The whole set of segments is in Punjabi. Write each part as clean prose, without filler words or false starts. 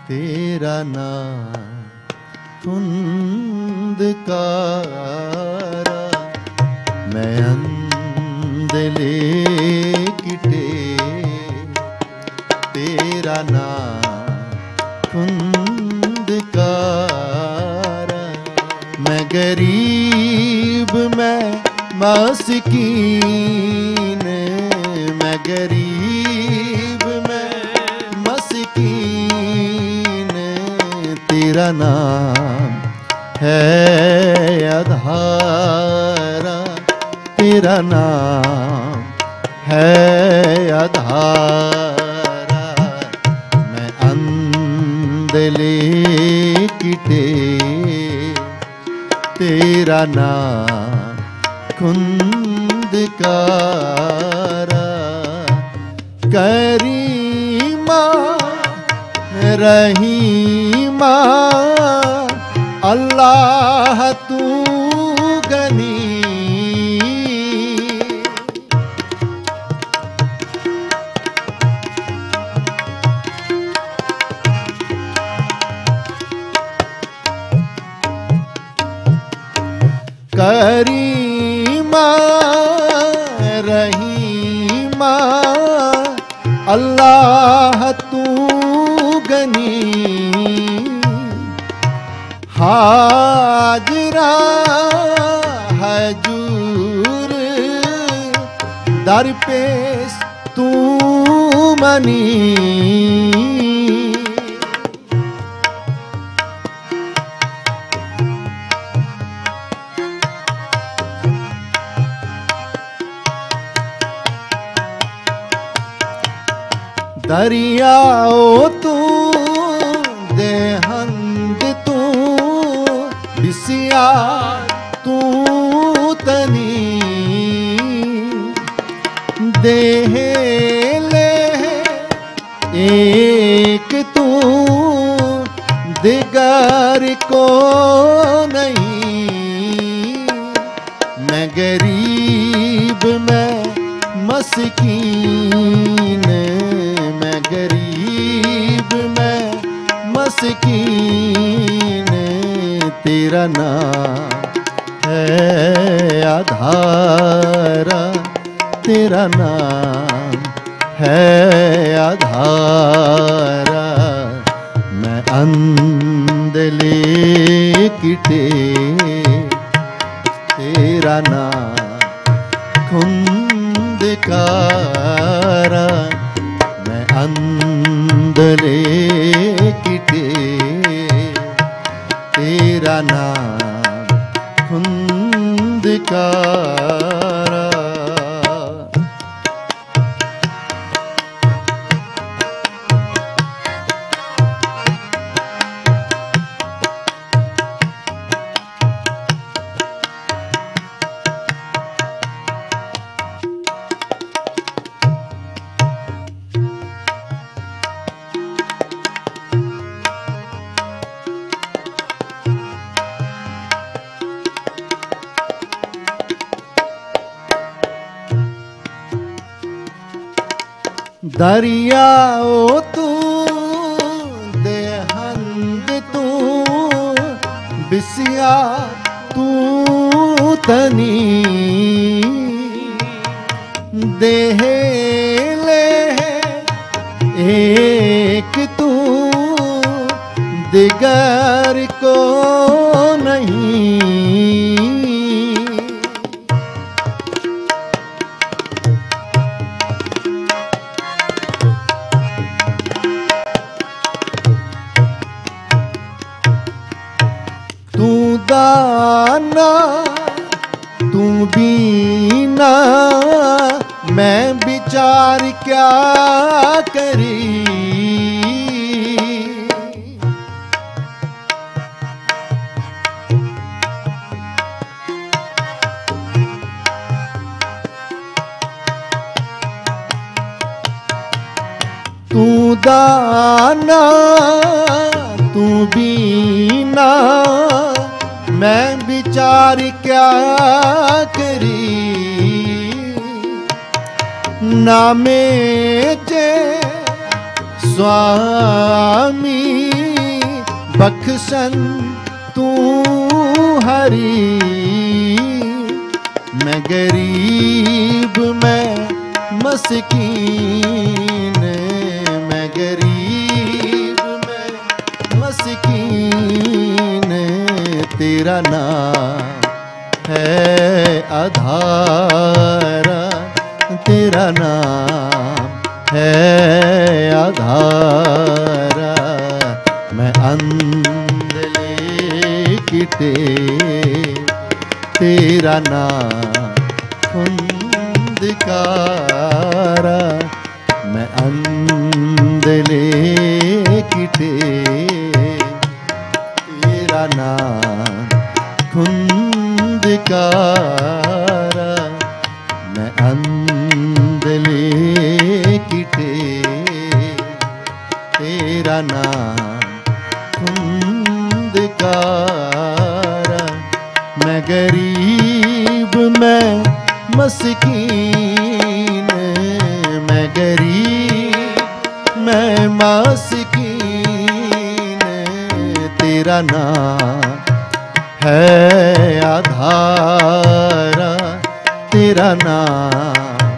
तेरा नाम धुंधकारा, मैं अंधले किटे। तेरा नाम धुंधकारा, मैं गरीब मैं मस्कीन, मैं गरीब मैं मस्कीन। तेरा नाम है आधारा, तेरा नाम है आधारा, मैं अंधले किटे। तेरा नाम खुंदकारा, करीमा रहीमा अल्लाह तू गनी। करीमा रहीमा अल्लाह तू गनी। हाजरा हजूर दर पेश तू मनी। दरियाओ तू देहंद तू बिसिया तू तनी। देह ले एक तू दिगर को नहीं। मैं गरीब मैं मस्कीन, मैं गरीब मैं मस्कीन। तेरा नाम है आधारा, तेरा नाम है आधारा, मैं अंधले किटे। तेरा नाम खुंदकारा, मैं अंधले किटे। तेरा नाम खुंदकारा। दरियाओ तू देहंद तू बिसिया तू तनी। देह ले एक तू दिगर को नहीं। तू दाना तू बीना मैं विचार क्या करी। तू दाना तू बीना मैं विचार क्या करी। नामे चे स्वामी बख्शन तू हरी, मैं गरीब मैं मस्कीन, मैं गरीब मैं मस्कीन, तेरा नाम है आधारा, तेरा नाम है आधारा, मैं अंधले किटे, तेरा नाम खुंदकारा, मैं अंधले किटे, तेरा नाम खुंदकारा, मैं अंधले किटे, तेरा नाम खुंदकारा, मैं गरीब मैं मस्कीन, मैं गरीब मैं मस्कीन, तेरा नाम है आधारा, तेरा नाम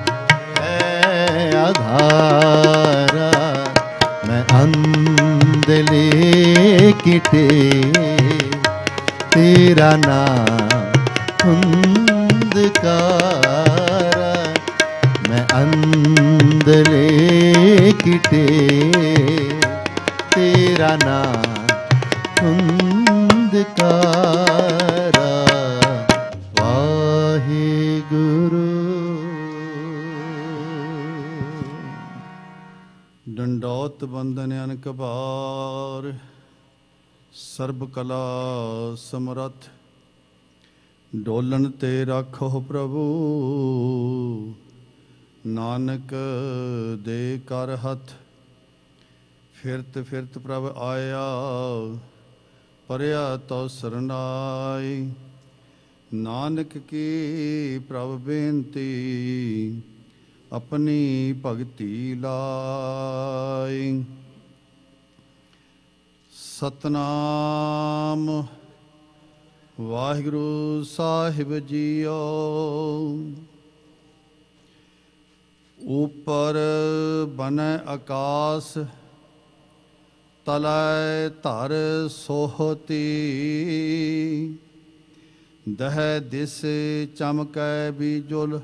है आधारा, मैं अंधले किटे, तेरा नाम खुंदकारा, मैं अंधले किटे, तेरा नाम खुंदकारा। वाहिगुरु। डंडौत बंदन अनक भार, सर्ब कला समरथ, डोलन ते राखो प्रभु, नानक दे कर हथ। फिरत फिरत प्रभ आया, परया तो सरनाई, नानक की प्रभ बेनती, अपनी भगति लाई। सतनाम वाहिगुरु साहिब जीओ। ऊपर बन आकाश, तलै धर सोहती, दह दिस चमकै बिजुल,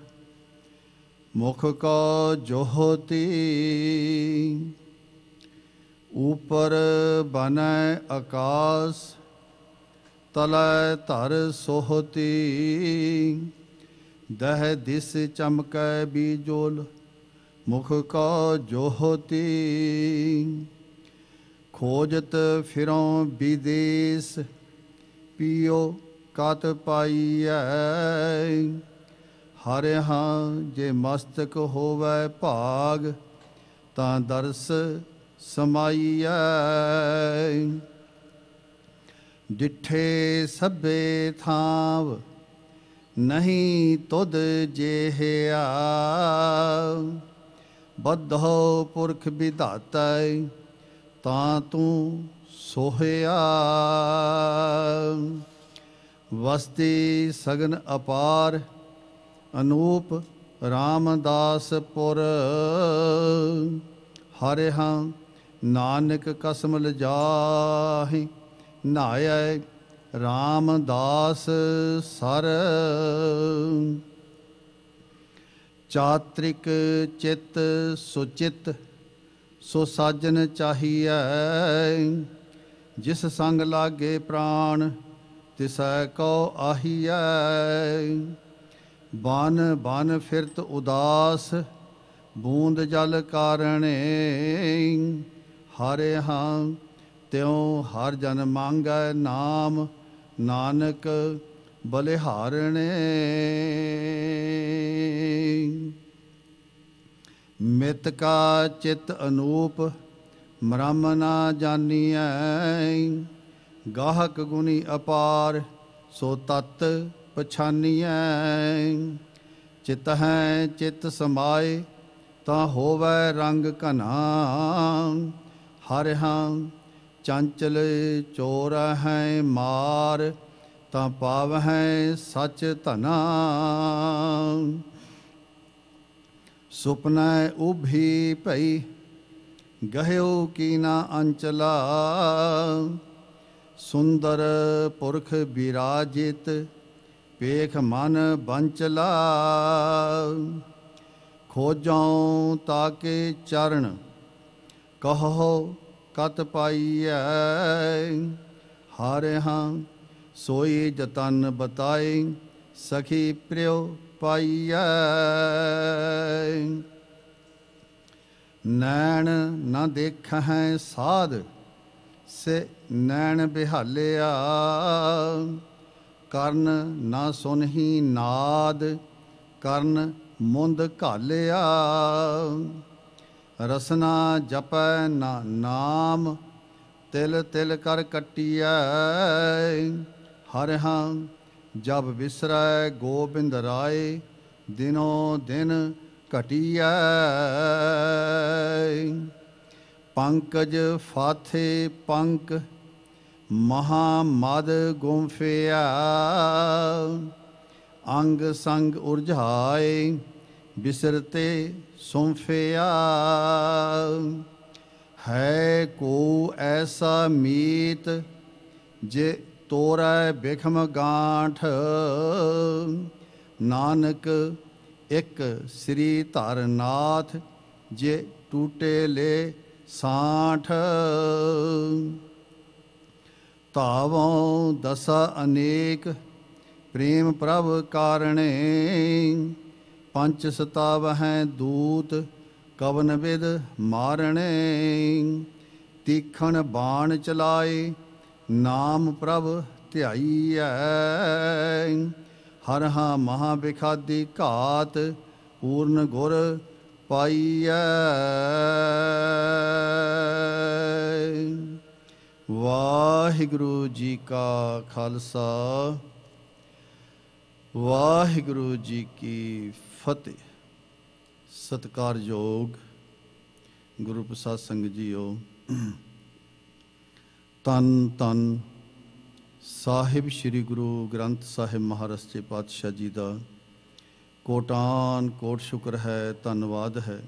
मुख को जोहती। ऊपर बन आकाश, तलै धर सोहती, दह दिस चमकै बिजुल, मुख को जोहती। खोजत फिरों विदेश, पियो कत पाईऐ, हर हाँ जे मस्तक होवै भाग, तां दरस समाईऐ। डिठे सभे थाव, नहीं तुद जेहिया, बद्धो पुरख विधाता, तां तू सोहिया। वस्ती सगन अपार, अनूप रामदासपुर, हरे हाँ नानक कसम लजाहि, नहाया रामदास सर। चात्रिक चित सुचित, सो साजन चाहिए, जिस संग लागे प्राण, तिसै को आहियै। बन बन फिरत उदास, बूंद जल कारणे, हरे हाँ त्यों हर जन मांगै नाम, नानक बलिहारणे। मित का चित अनूप, मरम ना जानिए, गाहक गुनी अपार, सो तत् पछानिए। चित है चित समाए, ता होवै रंग घना, हर हाँ ਚੰਚਲ ਚੋਰ ਹੈ ਮਾਰ, ਤਾਂ ਪਾਵਹਿ ਸਚ ਧਨਾ। ਸੁਪਨੈ ਉਭੀ ਭਈ ਗਹਿਓ ਕੀਨਾ ਅੰਚਲਾ, ਸੁੰਦਰ ਪੁਰਖ ਬਿਰਾਜਿਤ ਪੇਖ ਮਨ ਬੰਚਲਾ। ਖੋਜਾਂ ਤਾਕੇ ਚਰਨ ਕਹੋ ਕਤ ਪਾਈਐ, ਹਾਰੇ ਹਾਂ ਸੋਈ ਜਤਨ ਬਤਾਏ ਸਖੀ ਪ੍ਰਿਯ ਪਾਈਐ। ਨੈਣ ਨਾ ਦੇਖਹਿ ਸਾਧ ਸੇ ਨੈਣ ਬਿਹਾਲਿਆ, ਕਰਨ ਨਾ ਸੁਨਹੀ ਨਾਦ ਕਰਨ ਮੁੰਦ ਘਾਲਿਆ। ਰਸਨਾ ਜਪੈ ਨਾ ਨਾਮ ਤਿਲ ਤਿਲ ਕਰ ਕੱਟੀਐ, ਹਰਿ ਹਾਂ ਜਬ ਵਿਸਰੈ ਗੋਬਿੰਦ ਰਾਏ ਦਿਨੋ ਦਿਨ ਘਟੀਐ। ਪੰਕਜ ਫਾਥੇ ਪੰਕ ਮਹਾ ਮਦ ਗੁੰਫਿਆ, ਅੰਗ ਸੰਗ ਉਰਝਾਏ ਬਿਸਰਤੇ ਸੁੰਫਿਆ। ਹੈ ਕੋ ਐਸਾ ਮੀਤ ਜੇ ਤੋਰੈ ਬਿਖਮ ਗਾਂਠ, ਨਾਨਕ ਇੱਕ ਸ੍ਰੀ ਧਰਨਾਥ ਜੇ ਟੂਟੇ ਲੈ ਸਾਠ। ਧਾਵੋਂ ਦਸਾ ਅਨੇਕ ਪ੍ਰੇਮ ਪ੍ਰਭ ਕਾਰਣੇ, ਪੰਚ ਸਤਾਵਹਿ ਦੂਤ ਕਵਨ ਵਿਦ ਮਾਰਣੇ। ਤੀਖਣ ਬਾਣ ਚਲਾਏ ਨਾਮ ਪ੍ਰਭ ਧਿਆਈਐ, ਹਰ ਹਾਂ ਮਹਾ ਬਿਖਾਦੀ ਘਾਤ ਪੂਰਨ ਗੁਰ ਪਾਈਐ। ਵਾਹਿਗੁਰੂ ਜੀ ਕਾ ਖਾਲਸਾ, ਵਾਹਿਗੁਰੂ ਜੀ ਕੀ ਫਤਿਹ। ਸਤਿਕਾਰਯੋਗ ਗੁਰੂ ਪ੍ਰਸਾਦ ਸੰਗਤ ਜੀਓ, ਧੰਨ ਧੰਨ ਸਾਹਿਬ ਸ੍ਰੀ ਗੁਰੂ ਗ੍ਰੰਥ ਸਾਹਿਬ ਮਹਾਰਾਜ ਸੱਚੇ ਪਾਤਸ਼ਾਹ ਜੀ ਦਾ ਕੋਟਾਨ ਕੋਟ ਸ਼ੁਕਰ ਹੈ, ਧੰਨਵਾਦ ਹੈ,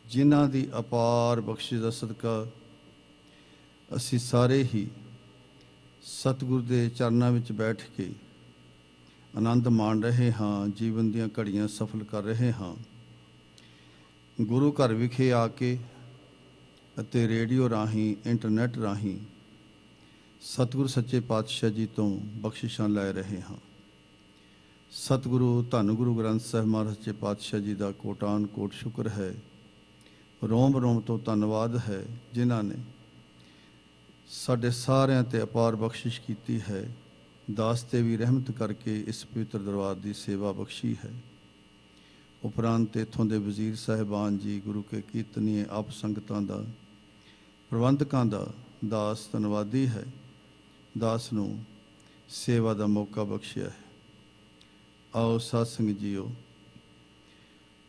ਜਿਨ੍ਹਾਂ ਦੀ ਅਪਾਰ ਬਖਸ਼ਿਸ਼ ਦਾ ਸਦਕਾ ਅਸੀਂ ਸਾਰੇ ਹੀ ਸਤਿਗੁਰ ਦੇ ਚਰਨਾਂ ਵਿੱਚ ਬੈਠ ਕੇ ਆਨੰਦ ਮਾਣ ਰਹੇ ਹਾਂ, ਜੀਵਨ ਦੀਆਂ ਘੜੀਆਂ ਸਫਲ ਕਰ ਰਹੇ ਹਾਂ। ਗੁਰੂ ਘਰ ਵਿਖੇ ਆ ਕੇ ਅਤੇ ਰੇਡੀਓ ਰਾਹੀਂ, ਇੰਟਰਨੈਟ ਰਾਹੀਂ ਸਤਿਗੁਰੂ ਸੱਚੇ ਪਾਤਸ਼ਾਹ ਜੀ ਤੋਂ ਬਖਸ਼ਿਸ਼ਾਂ ਲੈ ਰਹੇ ਹਾਂ। ਸਤਿਗੁਰੂ ਧੰਨ ਗੁਰੂ ਗ੍ਰੰਥ ਸਾਹਿਬ ਮਹਾਰਾਜ ਸੱਚੇ ਪਾਤਸ਼ਾਹ ਜੀ ਦਾ ਕੋਟਾਨ ਕੋਟ ਸ਼ੁਕਰ ਹੈ, ਰੋਮ ਰੋਮ ਤੋਂ ਧੰਨਵਾਦ ਹੈ, ਜਿਨ੍ਹਾਂ ਨੇ ਸਾਡੇ ਸਾਰਿਆਂ 'ਤੇ ਅਪਾਰ ਬਖਸ਼ਿਸ਼ ਕੀਤੀ ਹੈ। ਦਾਸ 'ਤੇ ਵੀ ਰਹਿਮਤ ਕਰਕੇ ਇਸ ਪਵਿੱਤਰ ਦਰਬਾਰ ਦੀ ਸੇਵਾ ਬਖਸ਼ੀ ਹੈ। ਉਪਰੰਤ ਇੱਥੋਂ ਦੇ ਵਜ਼ੀਰ ਸਾਹਿਬਾਨ ਜੀ, ਗੁਰੂ ਕੇ ਕੀਰਤਨੀਏ ਆਪ ਸੰਗਤਾਂ ਦਾ, ਪ੍ਰਬੰਧਕਾਂ ਦਾ ਦਾਸ ਧੰਨਵਾਦੀ ਹੈ। ਦਾਸ ਨੂੰ ਸੇਵਾ ਦਾ ਮੌਕਾ ਬਖਸ਼ਿਆ ਹੈ। ਆਓ ਸਾਧ ਸੰਗਤ ਜੀਓ,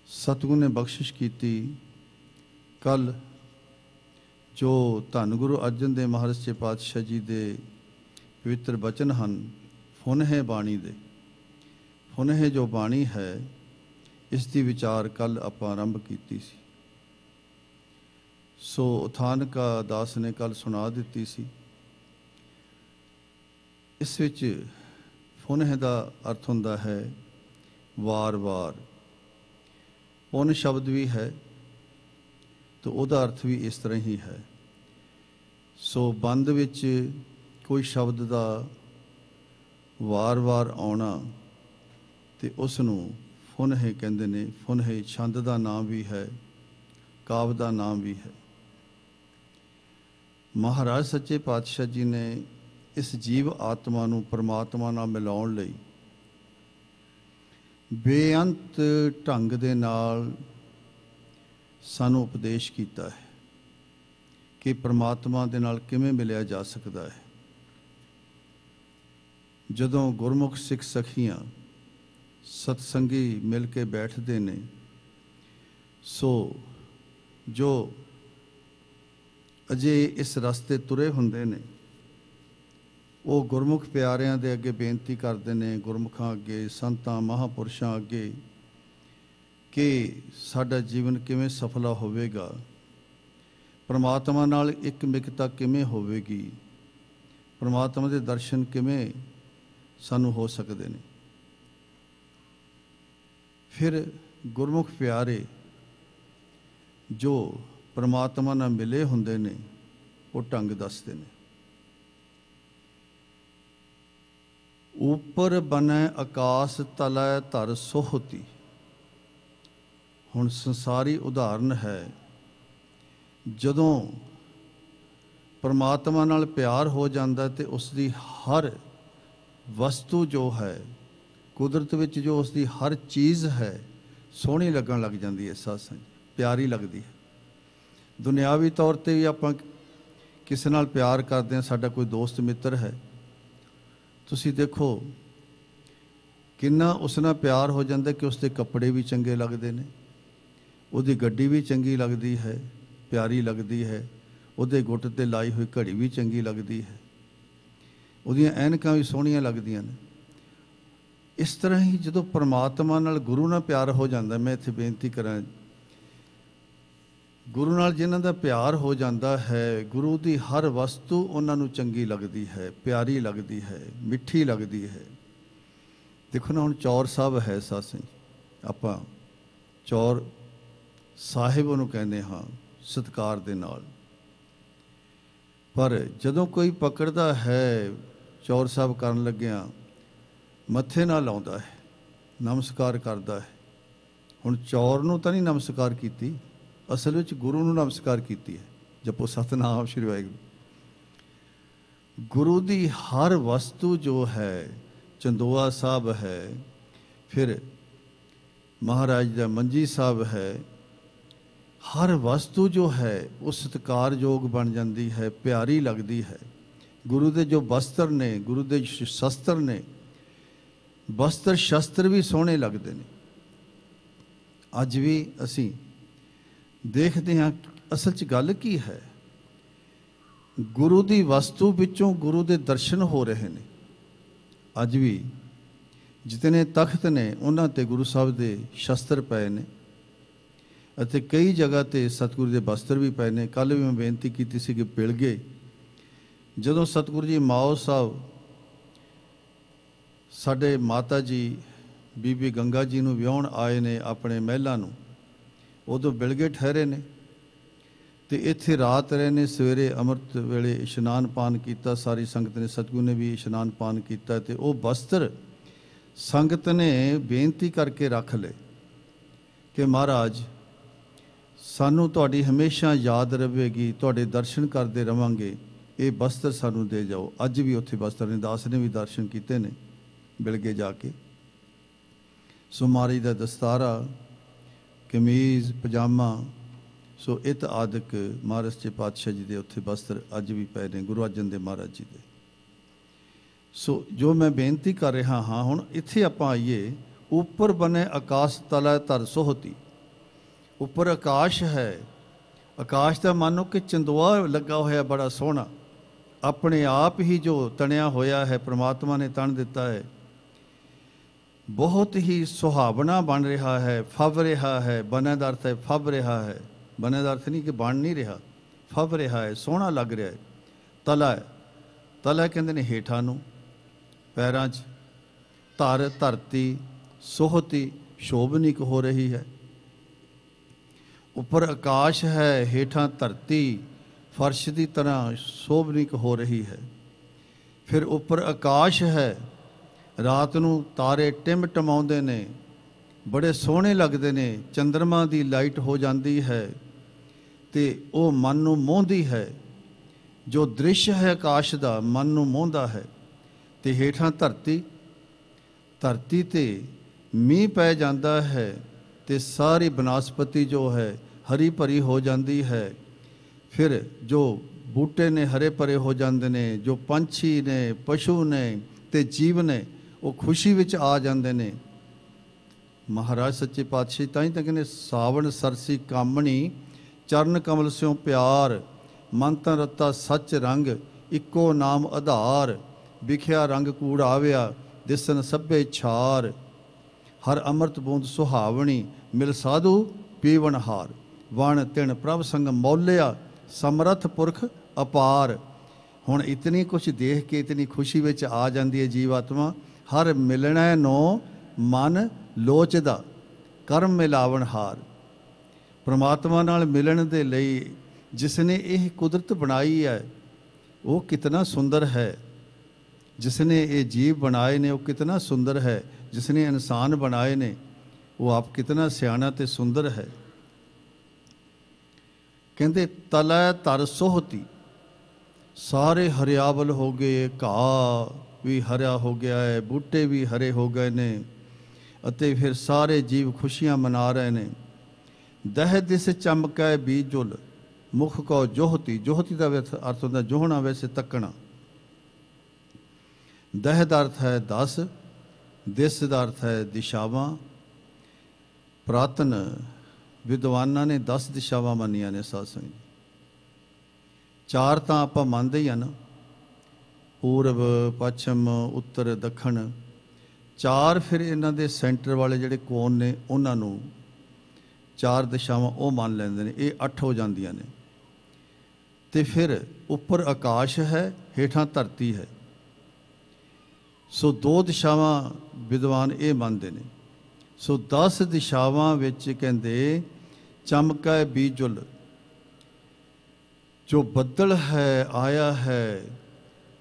ਸਤਿਗੁਰੂ ਨੇ ਬਖਸ਼ਿਸ਼ ਕੀਤੀ। ਕੱਲ੍ਹ ਜੋ ਧੰਨ ਗੁਰੂ ਅਰਜਨ ਦੇਵ ਮਹਾਰਾਜ ਸੱਚੇ ਪਾਤਸ਼ਾਹ ਜੀ ਦੇ ਪਵਿੱਤਰ ਬਚਨ ਹਨ, ਫੁਨਹੇ ਬਾਣੀ ਦੇ, ਫੁਨਹੇ ਜੋ ਬਾਣੀ ਹੈ, ਇਸ ਦੀ ਵਿਚਾਰ ਕੱਲ੍ਹ ਆਪਾਂ ਆਰੰਭ ਕੀਤੀ ਸੀ। ਸੋ ਉਥਾਨਕਾ ਦਾਸ ਨੇ ਕੱਲ੍ਹ ਸੁਣਾ ਦਿੱਤੀ ਸੀ। ਇਸ ਵਿੱਚ ਫੁਨਹੇ ਦਾ ਅਰਥ ਹੁੰਦਾ ਹੈ ਵਾਰ-ਵਾਰ। ਪੁਨ ਸ਼ਬਦ ਵੀ ਹੈ ਤਾਂ ਉਹਦਾ ਅਰਥ ਵੀ ਇਸ ਤਰ੍ਹਾਂ ਹੀ ਹੈ। ਸੋ ਬੰਦ ਵਿੱਚ ਕੋਈ ਸ਼ਬਦ ਦਾ ਵਾਰ-ਵਾਰ ਆਉਣਾ ਤੇ ਉਸ ਨੂੰ ਫੁਨਹੇ ਕਹਿੰਦੇ ਨੇ। ਫੁਨਹੇ ਛੰਦ ਦਾ ਨਾਮ ਵੀ ਹੈ, ਕਾਵਿ ਦਾ ਨਾਮ ਵੀ ਹੈ। ਮਹਾਰਾਜ ਸੱਚੇ ਪਾਤਸ਼ਾਹ ਜੀ ਨੇ ਇਸ ਜੀਵ ਆਤਮਾ ਨੂੰ ਪਰਮਾਤਮਾ ਨਾਲ ਮਿਲਾਉਣ ਲਈ ਬੇਅੰਤ ਢੰਗ ਦੇ ਨਾਲ ਸਾਨੂੰ ਉਪਦੇਸ਼ ਕੀਤਾ ਹੈ ਕਿ ਪਰਮਾਤਮਾ ਦੇ ਨਾਲ ਕਿਵੇਂ ਮਿਲਿਆ ਜਾ ਸਕਦਾ ਹੈ। ਜਦੋਂ ਗੁਰਮੁਖ ਸਿੱਖ ਸਖੀਆਂ ਸਤਸੰਗੀ ਮਿਲ ਕੇ ਬੈਠਦੇ ਨੇ, ਸੋ ਜੋ ਅਜੇ ਇਸ ਰਸਤੇ ਤੁਰੇ ਹੁੰਦੇ ਨੇ, ਉਹ ਗੁਰਮੁਖ ਪਿਆਰਿਆਂ ਦੇ ਅੱਗੇ ਬੇਨਤੀ ਕਰਦੇ ਨੇ, ਗੁਰਮੁਖਾਂ ਅੱਗੇ, ਸੰਤਾਂ ਮਹਾਂਪੁਰਸ਼ਾਂ ਅੱਗੇ, ਕਿ ਸਾਡਾ ਜੀਵਨ ਕਿਵੇਂ ਸਫਲਾ ਹੋਵੇਗਾ, ਪਰਮਾਤਮਾ ਨਾਲ ਇੱਕ ਮਿਕਤਾ ਕਿਵੇਂ ਹੋਵੇਗੀ, ਪਰਮਾਤਮਾ ਦੇ ਦਰਸ਼ਨ ਕਿਵੇਂ ਸਾਨੂੰ ਹੋ ਸਕਦੇ ਨੇ। ਫਿਰ ਗੁਰਮੁਖ ਪਿਆਰੇ ਜੋ ਪਰਮਾਤਮਾ ਨਾਲ ਮਿਲੇ ਹੁੰਦੇ ਨੇ, ਉਹ ਢੰਗ ਦੱਸਦੇ ਨੇ। ਉੱਪਰ ਬਨੈ ਆਕਾਸ ਤਲੈ ਧਰ ਸੋਹਤੀ। ਹੁਣ ਸੰਸਾਰੀ ਉਦਾਹਰਨ ਹੈ, ਜਦੋਂ ਪਰਮਾਤਮਾ ਨਾਲ ਪਿਆਰ ਹੋ ਜਾਂਦਾ ਤੇ ਉਸ ਦੀ ਹਰ ਵਸਤੂ ਜੋ ਹੈ, ਕੁਦਰਤ ਵਿੱਚ ਜੋ ਉਸ ਦੀ ਹਰ ਚੀਜ਼ ਹੈ, ਸੋਹਣੀ ਲੱਗਣ ਲੱਗ ਜਾਂਦੀ ਹੈ, ਸਾਸਾਂ ਪਿਆਰੀ ਲੱਗਦੀ ਹੈ। ਦੁਨਿਆਵੀ ਤੌਰ 'ਤੇ ਵੀ ਆਪਾਂ ਕਿਸੇ ਨਾਲ ਪਿਆਰ ਕਰਦੇ ਹਾਂ, ਸਾਡਾ ਕੋਈ ਦੋਸਤ ਮਿੱਤਰ ਹੈ, ਤੁਸੀਂ ਦੇਖੋ ਕਿੰਨਾ ਉਸ ਨਾਲ ਪਿਆਰ ਹੋ ਜਾਂਦਾ ਕਿ ਉਸ ਦੇ ਕੱਪੜੇ ਵੀ ਚੰਗੇ ਲੱਗਦੇ ਨੇ, ਉਹਦੀ ਗੱਡੀ ਵੀ ਚੰਗੀ ਲੱਗਦੀ ਹੈ, ਪਿਆਰੀ ਲੱਗਦੀ ਹੈ, ਉਹਦੇ ਗੁੱਟ 'ਤੇ ਲਾਈ ਹੋਈ ਘੜੀ ਵੀ ਚੰਗੀ ਲੱਗਦੀ ਹੈ, ਉਹਦੀਆਂ ਐਨਕਾਂ ਵੀ ਸੋਹਣੀਆਂ ਲੱਗਦੀਆਂ ਨੇ। ਇਸ ਤਰ੍ਹਾਂ ਹੀ ਜਦੋਂ ਪਰਮਾਤਮਾ ਨਾਲ, ਗੁਰੂ ਨਾਲ ਪਿਆਰ ਹੋ ਜਾਂਦਾ, ਮੈਂ ਇੱਥੇ ਬੇਨਤੀ ਕਰਾਂ, ਗੁਰੂ ਨਾਲ ਜਿਨ੍ਹਾਂ ਦਾ ਪਿਆਰ ਹੋ ਜਾਂਦਾ ਹੈ, ਗੁਰੂ ਦੀ ਹਰ ਵਸਤੂ ਉਹਨਾਂ ਨੂੰ ਚੰਗੀ ਲੱਗਦੀ ਹੈ, ਪਿਆਰੀ ਲੱਗਦੀ ਹੈ, ਮਿੱਠੀ ਲੱਗਦੀ ਹੈ। ਦੇਖੋ ਨਾ, ਹੁਣ ਚੌਰ ਸਾਹਿਬ ਹੈ ਸਾਸੀ, ਆਪਾਂ ਚੌਰ ਸਾਹਿਬ ਉਹਨੂੰ ਕਹਿੰਦੇ ਹਾਂ ਸਤਿਕਾਰ ਦੇ ਨਾਲ, ਪਰ ਜਦੋਂ ਕੋਈ ਪਕੜਦਾ ਹੈ ਚੌਰ ਸਾਹਿਬ ਕਰਨ ਲੱਗਿਆਂ, ਮੱਥੇ ਨਾਲ ਲਾਉਂਦਾ ਹੈ, ਨਮਸਕਾਰ ਕਰਦਾ ਹੈ। ਹੁਣ ਚੌਰ ਨੂੰ ਤਾਂ ਨਹੀਂ ਨਮਸਕਾਰ ਕੀਤੀ, ਅਸਲ ਵਿੱਚ ਗੁਰੂ ਨੂੰ ਨਮਸਕਾਰ ਕੀਤੀ ਹੈ। ਜਪੋ ਸਤਿਨਾਮ ਸ਼੍ਰੀ ਵਾਹਿਗੁਰੂ। ਗੁਰੂ ਦੀ ਹਰ ਵਸਤੂ ਜੋ ਹੈ, ਚੰਦੋਆ ਸਾਹਿਬ ਹੈ, ਫਿਰ ਮਹਾਰਾਜ ਦਾ ਮੰਜੀ ਸਾਹਿਬ ਹੈ, ਹਰ ਵਸਤੂ ਜੋ ਹੈ ਉਹ ਸਤਿਕਾਰਯੋਗ ਬਣ ਜਾਂਦੀ ਹੈ, ਪਿਆਰੀ ਲੱਗਦੀ ਹੈ। ਗੁਰੂ ਦੇ ਜੋ ਵਸਤਰ ਨੇ, ਗੁਰੂ ਦੇ ਸ਼ਸਤਰ ਨੇ, ਵਸਤਰ ਸ਼ਸਤਰ ਵੀ ਸੋਹਣੇ ਲੱਗਦੇ ਨੇ। ਅੱਜ ਵੀ ਅਸੀਂ ਦੇਖਦੇ ਹਾਂ ਅਸਲ 'ਚ ਗੱਲ ਕੀ ਹੈ, ਗੁਰੂ ਦੀ ਵਸਤੂ ਵਿੱਚੋਂ ਗੁਰੂ ਦੇ ਦਰਸ਼ਨ ਹੋ ਰਹੇ ਨੇ। ਅੱਜ ਵੀ ਜਿਤਨੇ ਤਖਤ ਨੇ ਉਹਨਾਂ 'ਤੇ ਗੁਰੂ ਸਾਹਿਬ ਦੇ ਸ਼ਸਤਰ ਪਏ ਨੇ, ਅਤੇ ਕਈ ਜਗ੍ਹਾ 'ਤੇ ਸਤਿਗੁਰੂ ਦੇ ਵਸਤਰ ਵੀ ਪਏ ਨੇ। ਕੱਲ੍ਹ ਵੀ ਮੈਂ ਬੇਨਤੀ ਕੀਤੀ ਸੀ ਕਿ ਪਿਲਗੇ, ਜਦੋਂ ਸਤਿਗੁਰੂ ਜੀ ਮਾਓ ਸਾਹਿਬ ਸਾਡੇ ਮਾਤਾ ਜੀ ਬੀਬੀ ਗੰਗਾ ਜੀ ਨੂੰ ਵਿਆਹੁਣ ਆਏ ਨੇ ਆਪਣੇ ਮਹਿਲਾਂ ਨੂੰ, ਉਦੋਂ ਬਿਲਗੇ ਠਹਿਰੇ ਨੇ ਤੇ ਇੱਥੇ ਰਾਤ ਰਹੇ ਨੇ। ਸਵੇਰੇ ਅੰਮ੍ਰਿਤ ਵੇਲੇ ਇਸ਼ਨਾਨ ਪਾਨ ਕੀਤਾ, ਸਾਰੀ ਸੰਗਤ ਨੇ, ਸਤਿਗੁਰੂ ਨੇ ਵੀ ਇਸ਼ਨਾਨ ਪਾਨ ਕੀਤਾ, ਤੇ ਉਹ ਵਸਤਰ ਸੰਗਤ ਨੇ ਬੇਨਤੀ ਕਰਕੇ ਰੱਖ ਲਏ ਕਿ ਮਹਾਰਾਜ ਸਾਨੂੰ ਤੁਹਾਡੀ ਹਮੇਸ਼ਾ ਯਾਦ ਰਹੇਗੀ, ਤੁਹਾਡੇ ਦਰਸ਼ਨ ਕਰਦੇ ਰਵਾਂਗੇ, ਇਹ ਵਸਤਰ ਸਾਨੂੰ ਦੇ ਜਾਓ। ਅੱਜ ਵੀ ਉੱਥੇ ਵਸਤਰ ਨੇ, ਦਾਸ ਨੇ ਵੀ ਦਰਸ਼ਨ ਕੀਤੇ ਨੇ ਬਿਲਗੇ ਜਾ ਕੇ। ਸੋ ਮਹਾਰਾਜ ਦਾ ਦਸਤਾਰਾ, ਕਮੀਜ਼, ਪਜਾਮਾ, ਸੋ ਇਤ ਆਦਿਕ ਮਹਾਰਾਜ ਸੱਚੇ ਪਾਤਸ਼ਾਹ ਜੀ ਦੇ ਉੱਥੇ ਵਸਤਰ ਅੱਜ ਵੀ ਪਏ ਨੇ, ਗੁਰੂ ਅਰਜਨ ਦੇਵ ਮਹਾਰਾਜ ਜੀ ਦੇ। ਸੋ ਜੋ ਮੈਂ ਬੇਨਤੀ ਕਰ ਰਿਹਾ ਹਾਂ, ਹੁਣ ਇੱਥੇ ਆਪਾਂ ਆਈਏ, ਉੱਪਰ ਬਨੇ ਆਕਾਸ਼ ਤਲੈ ਧਰ ਸੋਹਤੀ। ਉੱਪਰ ਆਕਾਸ਼ ਹੈ, ਆਕਾਸ਼ ਦਾ ਮਾਨੋ ਕਿ ਚੰਦੋਆ ਲੱਗਾ ਹੋਇਆ ਬੜਾ ਸੋਹਣਾ, ਆਪਣੇ ਆਪ ਹੀ ਜੋ ਤਣਿਆ ਹੋਇਆ ਹੈ, ਪ੍ਰਮਾਤਮਾ ਨੇ ਤਣ ਦਿੱਤਾ ਹੈ, ਬਹੁਤ ਹੀ ਸੁਹਾਵਣਾ ਬਣ ਰਿਹਾ ਹੈ, ਫੱਬ ਰਿਹਾ ਹੈ। ਬਨੇ ਦਾ ਅਰਥ ਹੈ ਫੱਬ ਰਿਹਾ ਹੈ, ਬਨੇ ਦਾ ਅਰਥ ਨਹੀਂ ਕਿ ਬਣ ਨਹੀਂ ਰਿਹਾ, ਫੱਬ ਰਿਹਾ ਹੈ, ਸੋਹਣਾ ਲੱਗ ਰਿਹਾ ਹੈ। ਤਲਾ, ਤਲਾ ਕਹਿੰਦੇ ਨੇ ਹੇਠਾਂ ਨੂੰ, ਪੈਰਾਂ 'ਚ। ਧਰ, ਧਰਤੀ, ਸੋਹਤੀ, ਸ਼ੋਭਨੀਕ ਹੋ ਰਹੀ ਹੈ। ਉੱਪਰ ਆਕਾਸ਼ ਹੈ, ਹੇਠਾਂ ਧਰਤੀ ਫਰਸ਼ ਦੀ ਤਰ੍ਹਾਂ ਸ਼ੋਭਨੀਕ ਹੋ ਰਹੀ ਹੈ। ਫਿਰ ਉੱਪਰ ਆਕਾਸ਼ ਹੈ, ਰਾਤ ਨੂੰ ਤਾਰੇ ਟਿਮਟਮਾਉਂਦੇ ਨੇ, ਬੜੇ ਸੋਹਣੇ ਲੱਗਦੇ ਨੇ, ਚੰਦਰਮਾ ਦੀ ਲਾਈਟ ਹੋ ਜਾਂਦੀ ਹੈ ਤੇ ਉਹ ਮਨ ਨੂੰ ਮੋਹਦੀ ਹੈ। ਜੋ ਦ੍ਰਿਸ਼ ਹੈ ਆਕਾਸ਼ ਦਾ ਮਨ ਨੂੰ ਮੋਹਦਾ ਹੈ। ਤੇ ਹੇਠਾਂ ਧਰਤੀ, ਧਰਤੀ 'ਤੇ ਮੀਂਹ ਪੈ ਜਾਂਦਾ ਹੈ ਤੇ ਸਾਰੀ ਬਨਸਪਤੀ ਜੋ ਹੈ ਹਰੀ ਭਰੀ ਹੋ ਜਾਂਦੀ ਹੈ। ਫਿਰ ਜੋ ਬੂਟੇ ਨੇ ਹਰੇ ਭਰੇ ਹੋ ਜਾਂਦੇ ਨੇ, ਜੋ ਪੰਛੀ ਨੇ, ਪਸ਼ੂ ਨੇ ਤੇ ਜੀਵ ਨੇ, ਉਹ ਖੁਸ਼ੀ ਵਿੱਚ ਆ ਜਾਂਦੇ ਨੇ। ਮਹਾਰਾਜ ਸੱਚੇ ਪਾਤਸ਼ਾਹ ਤਾਂ ਹੀ ਤਾਂ ਕਹਿੰਦੇ, ਸਾਵਣ ਸਰਸੀ ਕਾਮਣੀ ਚਰਨ ਕਮਲ ਸਿਉ ਪਿਆਰ, ਮਨ ਤਨ ਰਤਾ ਸੱਚ ਰੰਗ, ਇੱਕੋ ਨਾਮ ਆਧਾਰ, ਵਿਖਿਆ ਰੰਗ ਕੂੜ ਆਵਿਆ, ਦਿਸਨ ਸਭੇ ਛਾਰ। ਹਰ ਅੰਮ੍ਰਿਤ ਬੂੰਦ ਸੁਹਾਵਣੀ, ਮਿਲ ਸਾਧੂ ਪੀਵਨ ਹਾਰ। ਵਣ ਤਿਣ ਪ੍ਰਭ ਸੰਗ ਮੌਲਿਆ, ਸਮਰੱਥ ਪੁਰਖ ਅਪਾਰ। ਹੁਣ ਇਤਨੀ ਕੁਛ ਦੇਖ ਕੇ ਇਤਨੀ ਖੁਸ਼ੀ ਵਿੱਚ ਆ ਜਾਂਦੀ ਹੈ ਜੀਵ ਆਤਮਾ। ਹਰ ਮਿਲਣੈ ਨੋ ਮਨ ਲੋਚਦਾ, ਕਰਮ ਮਿਲਾਵਣ ਹਾਰ। ਪਰਮਾਤਮਾ ਨਾਲ ਮਿਲਣ ਦੇ ਲਈ ਜਿਸ ਨੇ ਇਹ ਕੁਦਰਤ ਬਣਾਈ ਹੈ ਉਹ ਕਿਤਨਾ ਸੁੰਦਰ ਹੈ। ਜਿਸ ਨੇ ਇਹ ਜੀਵ ਬਣਾਏ ਨੇ ਉਹ ਕਿਤਨਾ ਸੁੰਦਰ ਹੈ। ਜਿਸ ਨੇ ਇਨਸਾਨ ਬਣਾਏ ਨੇ ਉਹ ਆਪ ਕਿਤਨਾ ਸਿਆਣਾ ਤੇ ਸੁੰਦਰ ਹੈ। ਕਹਿੰਦੇ ਤਲੈ ਤਰ ਸੋਹਤੀ, ਸਾਰੇ ਹਰਿਆਵਲ ਹੋ ਗਏ, ਘਾਹ ਵੀ ਹਰਿਆ ਹੋ ਗਿਆ ਹੈ, ਬੂਟੇ ਵੀ ਹਰੇ ਹੋ ਗਏ ਨੇ, ਅਤੇ ਫਿਰ ਸਾਰੇ ਜੀਵ ਖੁਸ਼ੀਆਂ ਮਨਾ ਰਹੇ ਨੇ। ਦਹਿ ਦਿਸ ਚਮਕੈ ਬੀਜੁਲ, ਮੁਖ ਕੋ ਜੋਹਤੀ। ਜੋਹਤੀ ਦਾ ਅਰਥ ਹੁੰਦਾ ਜੋਹਣਾ, ਵੈਸੇ ਤੱਕਣਾ। ਦਹਿ ਦਾ ਅਰਥ ਹੈ 10, ਦਿਸ ਦਾ ਅਰਥ ਹੈ ਦਿਸ਼ਾਵਾਂ। ਪ੍ਰਾਤਨ ਵਿਦਵਾਨਾਂ ਨੇ 10 ਦਿਸ਼ਾਵਾਂ ਮੰਨੀਆਂ ਨੇ ਸਾਧ ਸੰਗਤ। 4 ਤਾਂ ਆਪਾਂ ਮੰਨਦੇ ਹੀ ਹਨ, ਪੂਰਬ, ਪੱਛਮ, ਉੱਤਰ, ਦੱਖਣ। 4 ਫਿਰ ਇਹਨਾਂ ਦੇ ਸੈਂਟਰ ਵਾਲੇ ਜਿਹੜੇ ਕੋਨ ਨੇ ਉਹਨਾਂ ਨੂੰ 4 ਦਿਸ਼ਾਵਾਂ ਉਹ ਮੰਨ ਲੈਂਦੇ ਨੇ। ਇਹ 8 ਹੋ ਜਾਂਦੀਆਂ ਨੇ। ਤੇ ਫਿਰ ਉੱਪਰ ਆਕਾਸ਼ ਹੈ, ਹੇਠਾਂ ਧਰਤੀ ਹੈ। ਸੋ 2 ਦਿਸ਼ਾਵਾਂ ਵਿਦਵਾਨ ਇਹ ਮੰਨਦੇ ਨੇ। ਸੋ 10 ਦਿਸ਼ਾਵਾਂ ਵਿੱਚ ਕਹਿੰਦੇ ਚਮਕੈ ਬੀਜੁਲ, ਜੋ ਬੱਦਲ ਹੈ ਆਇਆ ਹੈ,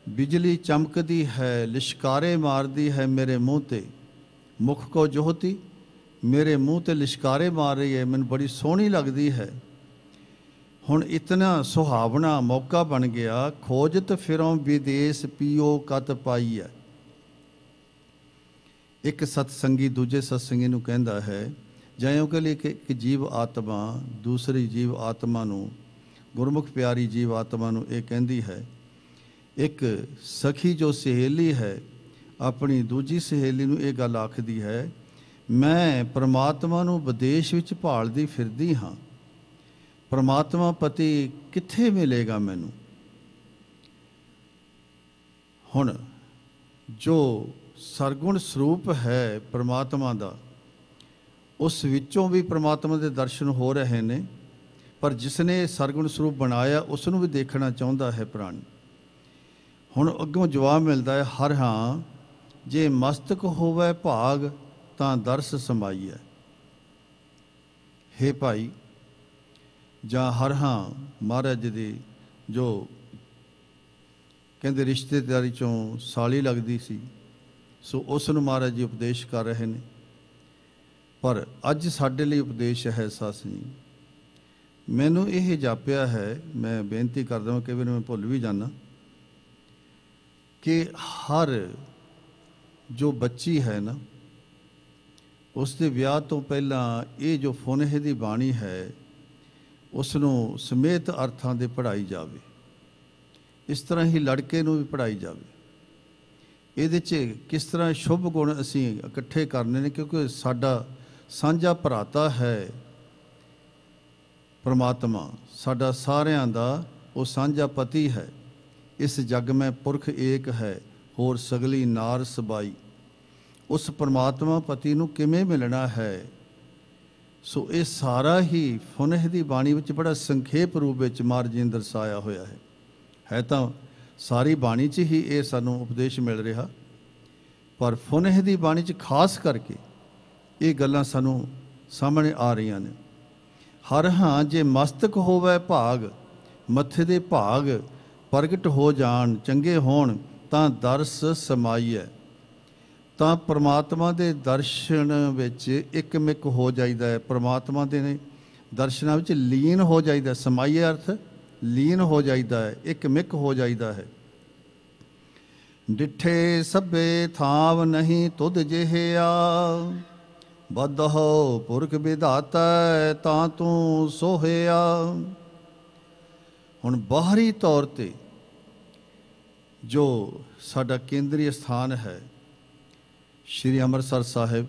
ਬਿਜਲੀ ਚਮਕਦੀ ਹੈ, ਲਿਸ਼ਕਾਰੇ ਮਾਰਦੀ ਹੈ ਮੇਰੇ ਮੂੰਹ ਤੇ। ਮੁਖ ਕੋ ਜੋਹਤੀ, ਮੇਰੇ ਮੂੰਹ ਤੇ ਲਿਸ਼ਕਾਰੇ ਮਾਰ ਰਹੀ ਹੈ, ਮੈਨੂੰ ਬੜੀ ਸੋਹਣੀ ਲੱਗਦੀ ਹੈ। ਹੁਣ ਇਤਨਾ ਸੁਹਾਵਣਾ ਮੌਕਾ ਬਣ ਗਿਆ, ਖੋਜਤ ਫਿਰੋਂ ਵਿਦੇਸ ਪੀਓ ਕਤ ਪਾਈ ਹੈ। ਇੱਕ ਸਤਸੰਗੀ ਦੂਜੇ ਸਤਸੰਗੀ ਨੂੰ ਕਹਿੰਦਾ ਹੈ, ਜਿਉਂ ਕਿ ਇੱਕ ਜੀਵ ਆਤਮਾ ਦੂਸਰੀ ਜੀਵ ਆਤਮਾ ਨੂੰ, ਗੁਰਮੁਖ ਪਿਆਰੀ ਜੀਵ ਆਤਮਾ ਨੂੰ ਇਹ ਕਹਿੰਦੀ ਹੈ। ਇੱਕ ਸਖੀ ਜੋ ਸਹੇਲੀ ਹੈ ਆਪਣੀ ਦੂਜੀ ਸਹੇਲੀ ਨੂੰ ਇਹ ਗੱਲ ਆਖਦੀ ਹੈ, ਮੈਂ ਪਰਮਾਤਮਾ ਨੂੰ ਵਿਦੇਸ਼ ਵਿੱਚ ਭਾਲਦੀ ਫਿਰਦੀ ਹਾਂ, ਪਰਮਾਤਮਾ ਪਤੀ ਕਿੱਥੇ ਮਿਲੇਗਾ ਮੈਨੂੰ। ਹੁਣ ਜੋ ਸਰਗੁਣ ਸਰੂਪ ਹੈ ਪਰਮਾਤਮਾ ਦਾ, ਉਸ ਵਿੱਚੋਂ ਵੀ ਪਰਮਾਤਮਾ ਦੇ ਦਰਸ਼ਨ ਹੋ ਰਹੇ ਨੇ, ਪਰ ਜਿਸ ਨੇ ਸਰਗੁਣ ਸਰੂਪ ਬਣਾਇਆ ਉਸ ਨੂੰ ਵੀ ਦੇਖਣਾ ਚਾਹੁੰਦਾ ਹੈ ਪ੍ਰਾਣੀ। ਹੁਣ ਅੱਗੋਂ ਜਵਾਬ ਮਿਲਦਾ ਹੈ, ਹਰ ਹਾਂ ਜੇ ਮਸਤਕ ਹੋਵੇ ਭਾਗ, ਤਾਂ ਦਰਸ ਸਮਾਈਐ। ਹੇ ਭਾਈ, ਜਾਂ ਹਰ ਹਾਂ ਮਹਾਰਾਜ ਦੀ ਜੋ ਕਹਿੰਦੇ ਰਿਸ਼ਤੇਦਾਰੀ ਚੋਂ ਸਾਲੀ ਲੱਗਦੀ ਸੀ, ਸੋ ਉਸ ਨੂੰ ਮਹਾਰਾਜ ਜੀ ਉਪਦੇਸ਼ ਕਰ ਰਹੇ ਨੇ। ਪਰ ਅੱਜ ਸਾਡੇ ਲਈ ਉਪਦੇਸ਼ ਹੈ ਸੱਸ ਜੀ। ਮੈਨੂੰ ਇਹ ਜਾਪਿਆ ਹੈ, ਮੈਂ ਬੇਨਤੀ ਕਰਦਾ ਹਾਂ, ਕਈ ਵਾਰ ਮੈਂ ਭੁੱਲ ਵੀ ਜਾਂਦਾ, ਕਿ ਹਰ ਜੋ ਬੱਚੀ ਹੈ ਨਾ, ਉਸ ਦੇ ਵਿਆਹ ਤੋਂ ਪਹਿਲਾਂ ਇਹ ਜੋ ਫੁਨਹ ਦੀ ਬਾਣੀ ਹੈ ਉਸ ਨੂੰ ਸਮੇਤ ਅਰਥਾਂ ਦੇ ਪੜ੍ਹਾਈ ਜਾਵੇ। ਇਸ ਤਰ੍ਹਾਂ ਹੀ ਲੜਕੇ ਨੂੰ ਵੀ ਪੜ੍ਹਾਈ ਜਾਵੇ। ਇਹਦੇ 'ਚ ਕਿਸ ਤਰ੍ਹਾਂ ਸ਼ੁਭ ਗੁਣ ਅਸੀਂ ਇਕੱਠੇ ਕਰਨੇ ਨੇ, ਕਿਉਂਕਿ ਸਾਡਾ ਸਾਂਝਾ ਭਰਾਤਾ ਹੈ ਪਰਮਾਤਮਾ, ਸਾਡਾ ਸਾਰਿਆਂ ਦਾ ਉਹ ਸਾਂਝਾ ਪਤੀ ਹੈ। ਇਸ ਜਗ ਮੈਂ ਪੁਰਖ ਏਕ ਹੈ, ਹੋਰ ਸਗਲੀ ਨਾਰ ਸਬਾਈ। ਉਸ ਪਰਮਾਤਮਾ ਪਤੀ ਨੂੰ ਕਿਵੇਂ ਮਿਲਣਾ ਹੈ, ਸੋ ਇਹ ਸਾਰਾ ਹੀ ਫੁਨਹ ਦੀ ਬਾਣੀ ਵਿੱਚ ਬੜਾ ਸੰਖੇਪ ਰੂਪ ਵਿੱਚ ਮਹਾਰਾਜ ਜੀ ਨੇ ਦਰਸਾਇਆ ਹੋਇਆ ਹੈ ਤਾਂ ਸਾਰੀ ਬਾਣੀ 'ਚ ਹੀ ਇਹ ਸਾਨੂੰ ਉਪਦੇਸ਼ ਮਿਲ ਰਿਹਾ, ਪਰ ਫੁਨਹ ਦੀ ਬਾਣੀ 'ਚ ਖਾਸ ਕਰਕੇ ਇਹ ਗੱਲਾਂ ਸਾਨੂੰ ਸਾਹਮਣੇ ਆ ਰਹੀਆਂ ਨੇ। ਹਰ ਹਾਂ ਜੇ ਮਸਤਕ ਹੋਵੇ ਭਾਗ, ਮੱਥੇ ਦੇ ਭਾਗ ਪ੍ਰਗਟ ਹੋ ਜਾਣ, ਚੰਗੇ ਹੋਣ, ਤਾਂ ਦਰਸ ਸਮਾਈਐ। ਤਾਂ ਪਰਮਾਤਮਾ ਦੇ ਦਰਸ਼ਨ ਵਿੱਚ ਇੱਕ ਮਿੱਕ ਹੋ ਜਾਈਦਾ ਹੈ, ਪਰਮਾਤਮਾ ਦੇ ਦਰਸ਼ਨਾਂ ਵਿੱਚ ਲੀਨ ਹੋ ਜਾਈਦਾ। ਸਮਾਈਐ ਅਰਥ ਲੀਨ ਹੋ ਜਾਈਦਾ ਹੈ, ਇੱਕ ਮਿੱਕ ਹੋ ਜਾਈਦਾ ਹੈ। ਡਿਠੇ ਸਭੇ ਥਾਵ ਨਹੀਂ ਤੁਧ ਜਿਹਿਆ, ਬਦਹੁ ਪੁਰਖ ਵਿਧਾਤਾ ਤਾਂ ਤੂੰ ਸੋਹਿਆ। ਹੁਣ ਬਾਹਰੀ ਤੌਰ ਤੇ ਜੋ ਸਾਡਾ ਕੇਂਦਰੀ ਸਥਾਨ ਹੈ ਸ਼੍ਰੀ ਅੰਮ੍ਰਿਤਸਰ ਸਾਹਿਬ,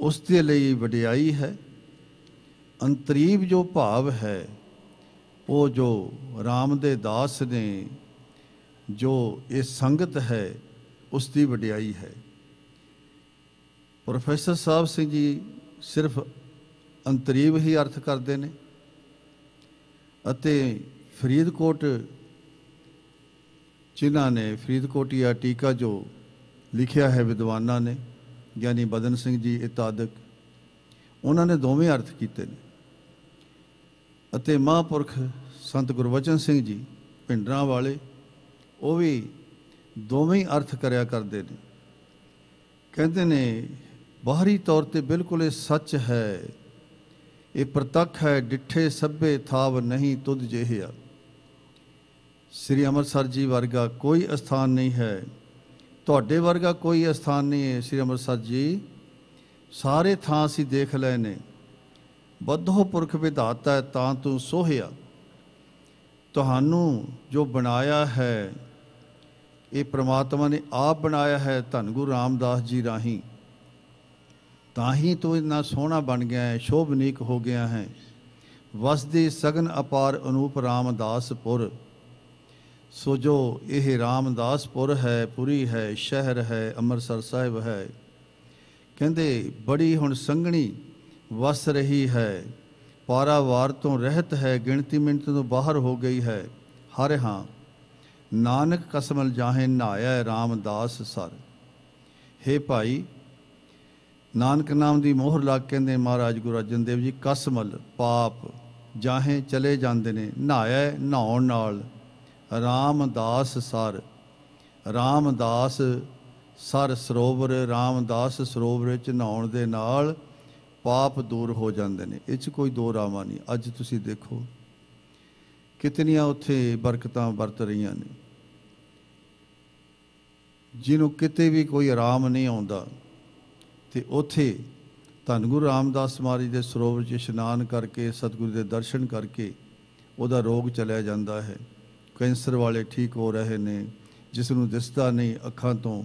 ਉਸ ਦੇ ਲਈ ਵਡਿਆਈ ਹੈ। ਅੰਤਰੀਵ ਜੋ ਭਾਵ ਹੈ ਉਹ ਜੋ ਰਾਮ ਦੇ ਦਾਸ ਨੇ, ਜੋ ਇਹ ਸੰਗਤ ਹੈ, ਉਸ ਦੀ ਵਡਿਆਈ ਹੈ। ਪ੍ਰੋਫੈਸਰ ਸਾਹਿਬ ਸਿੰਘ ਜੀ ਸਿਰਫ ਅੰਤਰੀਵ ਹੀ ਅਰਥ ਕਰਦੇ ਨੇ ਅਤੇ ਫਰੀਦਕੋਟ, ਜਿਨ੍ਹਾਂ ਨੇ ਫਰੀਦਕੋਟੀਆ ਟੀਕਾ ਜੋ ਲਿਖਿਆ ਹੈ ਵਿਦਵਾਨਾਂ ਨੇ, ਗਿਆਨੀ ਬਦਨ ਸਿੰਘ ਜੀ ਇਤਾਦਕ, ਉਹਨਾਂ ਨੇ ਦੋਵੇਂ ਅਰਥ ਕੀਤੇ ਨੇ। ਅਤੇ ਮਹਾਂਪੁਰਖ ਸੰਤ ਗੁਰਬਚਨ ਸਿੰਘ ਜੀ ਭਿੰਡਰਾਂ ਵਾਲੇ, ਉਹ ਵੀ ਦੋਵੇਂ ਅਰਥ ਕਰਿਆ ਕਰਦੇ ਨੇ। ਕਹਿੰਦੇ ਨੇ ਬਾਹਰੀ ਤੌਰ ਤੇ ਬਿਲਕੁਲ ਇਹ ਸੱਚ ਹੈ, ਇਹ ਪ੍ਰਤੱਖ ਹੈ, ਡਿੱਠੇ ਸਭੇ ਥਾਵ ਨਹੀਂ ਤੁਧ ਜਿਹਾ। ਸ੍ਰੀ ਅੰਮ੍ਰਿਤਸਰ ਜੀ ਵਰਗਾ ਕੋਈ ਅਸਥਾਨ ਨਹੀਂ ਹੈ, ਤੁਹਾਡੇ ਵਰਗਾ ਕੋਈ ਅਸਥਾਨ ਨਹੀਂ ਹੈ ਸ੍ਰੀ ਅੰਮ੍ਰਿਤਸਰ ਜੀ। ਸਾਰੇ ਥਾਂ ਅਸੀਂ ਦੇਖ ਲਏ ਨੇ। ਬੱਧੋ ਪੁਰਖ ਵਿਧਾਤਾ ਹੈ ਤਾਂ ਤੂੰ ਸੋਹਿਆ। ਤੁਹਾਨੂੰ ਜੋ ਬਣਾਇਆ ਹੈ ਇਹ ਪ੍ਰਮਾਤਮਾ ਨੇ ਆਪ ਬਣਾਇਆ ਹੈ ਧੰਨ ਗੁਰੂ ਰਾਮਦਾਸ ਜੀ ਰਾਹੀਂ, ਤਾਂ ਹੀ ਤੂੰ ਇੰਨਾ ਸੋਹਣਾ ਬਣ ਗਿਆ ਹੈ, ਸ਼ੋਭਨੀਕ ਹੋ ਗਿਆ ਹੈ। ਵਸਦੇ ਸਗਨ ਅਪਾਰ ਅਨੂਪ ਰਾਮਦਾਸਪੁਰ। ਸੋ ਜੋ ਇਹ ਰਾਮਦਾਸਪੁਰ ਹੈ, ਪੁਰੀ ਹੈ, ਸ਼ਹਿਰ ਹੈ, ਅੰਮ੍ਰਿਤਸਰ ਸਾਹਿਬ ਹੈ, ਕਹਿੰਦੇ ਬੜੀ ਹੁਣ ਸੰਘਣੀ ਵਸ ਰਹੀ ਹੈ, ਪਾਰਾਵਾਰ ਤੋਂ ਰਹਿਤ ਹੈ, ਗਿਣਤੀ ਮਿੰਟ ਤੋਂ ਬਾਹਰ ਹੋ ਗਈ ਹੈ। ਹਰ ਹਾਂ ਨਾਨਕ ਕਸਮਲ ਜਾਹੇ ਨਹਾਇਆ ਰਾਮਦਾਸ ਸਰ। ਹੇ ਭਾਈ, ਨਾਨਕ ਨਾਮ ਦੀ ਮੋਹਰ ਲੱਗ ਕਹਿੰਦੇ ਮਹਾਰਾਜ ਗੁਰੂ ਅਰਜਨ ਦੇਵ ਜੀ, ਕਸਮਲ ਪਾਪ ਜਾਹੇ ਚਲੇ ਜਾਂਦੇ ਨੇ, ਨਹਾਇਆ ਨਹਾਉਣ ਨਾਲ। ਰਾਮਦਾਸ ਸਰ, ਰਾਮਦਾਸ ਸਰ ਸਰੋਵਰ, ਰਾਮਦਾਸ ਸਰੋਵਰ ਵਿੱਚ ਨਹਾਉਣ ਦੇ ਨਾਲ ਪਾਪ ਦੂਰ ਹੋ ਜਾਂਦੇ ਨੇ। ਇਹ 'ਚ ਕੋਈ ਦੋ ਰਾਵਾਂ ਨਹੀਂ। ਅੱਜ ਤੁਸੀਂ ਦੇਖੋ ਕਿਤਨੀਆਂ ਉੱਥੇ ਬਰਕਤਾਂ ਵਰਤ ਰਹੀਆਂ ਨੇ। ਜਿਹਨੂੰ ਕਿਤੇ ਵੀ ਕੋਈ ਆਰਾਮ ਨਹੀਂ ਆਉਂਦਾ ਤੇ ਉੱਥੇ ਧੰਨ ਗੁਰੂ ਰਾਮਦਾਸ ਮਹਾਰਾਜ ਦੇ ਸਰੋਵਰ 'ਚ ਇਸ਼ਨਾਨ ਕਰਕੇ, ਸਤਿਗੁਰੂ ਦੇ ਦਰਸ਼ਨ ਕਰਕੇ ਉਹਦਾ ਰੋਗ ਚਲਿਆ ਜਾਂਦਾ ਹੈ। ਕੈਂਸਰ ਵਾਲੇ ਠੀਕ ਹੋ ਰਹੇ ਨੇ, ਜਿਸ ਨੂੰ ਦਿਸਦਾ ਨਹੀਂ ਅੱਖਾਂ ਤੋਂ,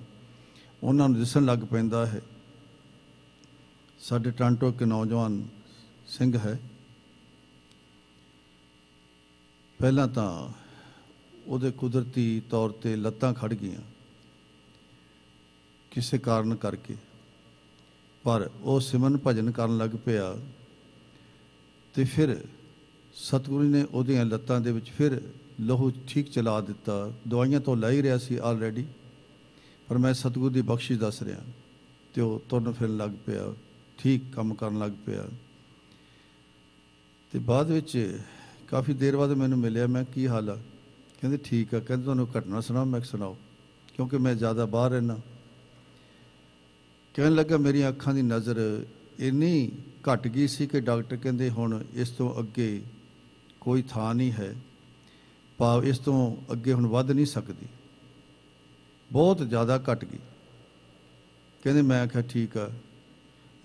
ਉਹਨਾਂ ਨੂੰ ਦਿਸਣ ਲੱਗ ਪੈਂਦਾ ਹੈ। ਸਾਡੇ ਟਾਂਟੋ ਇੱਕ ਨੌਜਵਾਨ ਸਿੰਘ ਹੈ, ਪਹਿਲਾਂ ਤਾਂ ਉਹਦੇ ਕੁਦਰਤੀ ਤੌਰ 'ਤੇ ਲੱਤਾਂ ਖੜ ਗਈਆਂ ਕਿਸੇ ਕਾਰਨ ਕਰਕੇ, ਪਰ ਉਹ ਸਿਮਰਨ ਭਜਨ ਕਰਨ ਲੱਗ ਪਿਆ ਤੇ ਫਿਰ ਸਤਿਗੁਰੂ ਨੇ ਉਹਦੀਆਂ ਲੱਤਾਂ ਦੇ ਵਿੱਚ ਫਿਰ ਲਹੂ ਠੀਕ ਚਲਾ ਦਿੱਤਾ। ਦਵਾਈਆਂ ਤੋਂ ਲੈ ਹੀ ਰਿਹਾ ਸੀ ਆਲਰੇਡੀ, ਪਰ ਮੈਂ ਸਤਿਗੁਰੂ ਦੀ ਬਖਸ਼ਿਸ਼ ਦੱਸ ਰਿਹਾ ਤੇ ਉਹ ਤੁਰਨ ਫਿਰਨ ਲੱਗ ਪਿਆ, ਠੀਕ ਕੰਮ ਕਰਨ ਲੱਗ ਪਿਆ। ਤੇ ਬਾਅਦ ਵਿੱਚ ਕਾਫੀ ਦੇਰ ਬਾਅਦ ਮੈਨੂੰ ਮਿਲਿਆ, ਮੈਂ ਕੀ ਹਾਲ ਆ? ਕਹਿੰਦੇ ਠੀਕ ਆ। ਕਹਿੰਦੇ ਤੁਹਾਨੂੰ ਘਟਨਾ ਸੁਣਾਓ? ਮੈਂ ਸੁਣਾਓ, ਕਿਉਂਕਿ ਮੈਂ ਜ਼ਿਆਦਾ ਬਾਹਰ ਰਹਿਣਾ। ਕਹਿਣ ਲੱਗਾ ਮੇਰੀਆਂ ਅੱਖਾਂ ਦੀ ਨਜ਼ਰ ਇੰਨੀ ਘਟ ਗਈ ਸੀ ਕਿ ਡਾਕਟਰ ਕਹਿੰਦੇ ਹੁਣ ਇਸ ਤੋਂ ਅੱਗੇ ਕੋਈ ਥਾਂ ਨਹੀਂ ਹੈ, ਭਾਵ ਇਸ ਤੋਂ ਅੱਗੇ ਹੁਣ ਵੱਧ ਨਹੀਂ ਸਕਦੀ, ਬਹੁਤ ਜ਼ਿਆਦਾ ਘਟ ਗਈ। ਕਹਿੰਦੇ ਮੈਂ ਆਖਿਆ ਠੀਕ ਆ,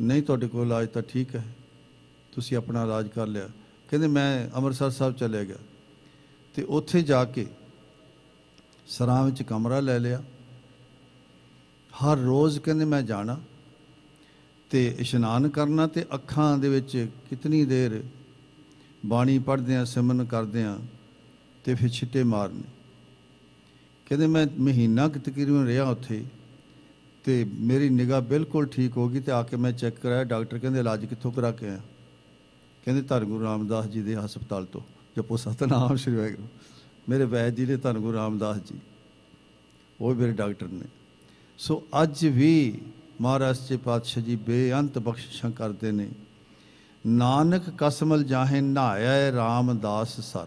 ਨਹੀਂ ਤੁਹਾਡੇ ਕੋਲ ਇਲਾਜ ਤਾਂ ਠੀਕ ਹੈ, ਤੁਸੀਂ ਆਪਣਾ ਇਲਾਜ ਕਰ ਲਿਆ। ਕਹਿੰਦੇ ਮੈਂ ਅੰਮ੍ਰਿਤਸਰ ਸਾਹਿਬ ਚਲੇ ਗਿਆ ਤੇ ਉੱਥੇ ਜਾ ਕੇ ਸਰਾਂ ਵਿੱਚ ਕਮਰਾ ਲੈ ਲਿਆ। ਹਰ ਰੋਜ਼ ਕਹਿੰਦੇ ਮੈਂ ਜਾਣਾ ਤੇ ਇਸ਼ਨਾਨ ਕਰਨਾ ਤੇ ਅੱਖਾਂ ਦੇ ਵਿੱਚ ਕਿਤਨੀ ਦੇਰ ਬਾਣੀ ਪੜ੍ਹਦਿਆਂ, ਸਿਮਰਨ ਕਰਦਿਆਂ ਤੇ ਫਿਰ ਛਿੱਟੇ ਮਾਰਨੇ। ਕਹਿੰਦੇ ਮੈਂ ਮਹੀਨਾ ਕੁ ਤਕਰੀਬਨ ਰਿਹਾ ਉੱਥੇ ਤੇ ਮੇਰੀ ਨਿਗਾਹ ਬਿਲਕੁਲ ਠੀਕ ਹੋ ਗਈ ਤੇ ਆ ਕੇ ਮੈਂ ਚੈੱਕ ਕਰਾਇਆ। ਡਾਕਟਰ ਕਹਿੰਦੇ ਇਲਾਜ ਕਿੱਥੋਂ ਕਰਾ ਕੇ ਆਇਆ? ਕਹਿੰਦੇ ਧੰਨ ਗੁਰੂ ਰਾਮਦਾਸ ਜੀ ਦੇ ਹਸਪਤਾਲ ਤੋਂ। ਜਪੋ ਸਤਿਨਾਮ ਸ੍ਰੀ ਵਾਹਿਗੁਰੂ। ਮੇਰੇ ਵੈਦ ਜੀ ਨੇ ਧੰਨ ਗੁਰੂ ਰਾਮਦਾਸ ਜੀ, ਉਹ ਮੇਰੇ ਡਾਕਟਰ ਨੇ। ਸੋ ਅੱਜ ਵੀ ਮਹਾਰਾਜ ਸੱਚੇ ਪਾਤਸ਼ਾਹ ਜੀ ਬੇਅੰਤ ਬਖਸ਼ਿਸ਼ਾਂ ਕਰਦੇ ਨੇ। ਨਾਨਕ ਕਸਮਲ ਜਾਹੇ ਨਹਾਇਆ ਰਾਮਦਾਸ ਸਰ।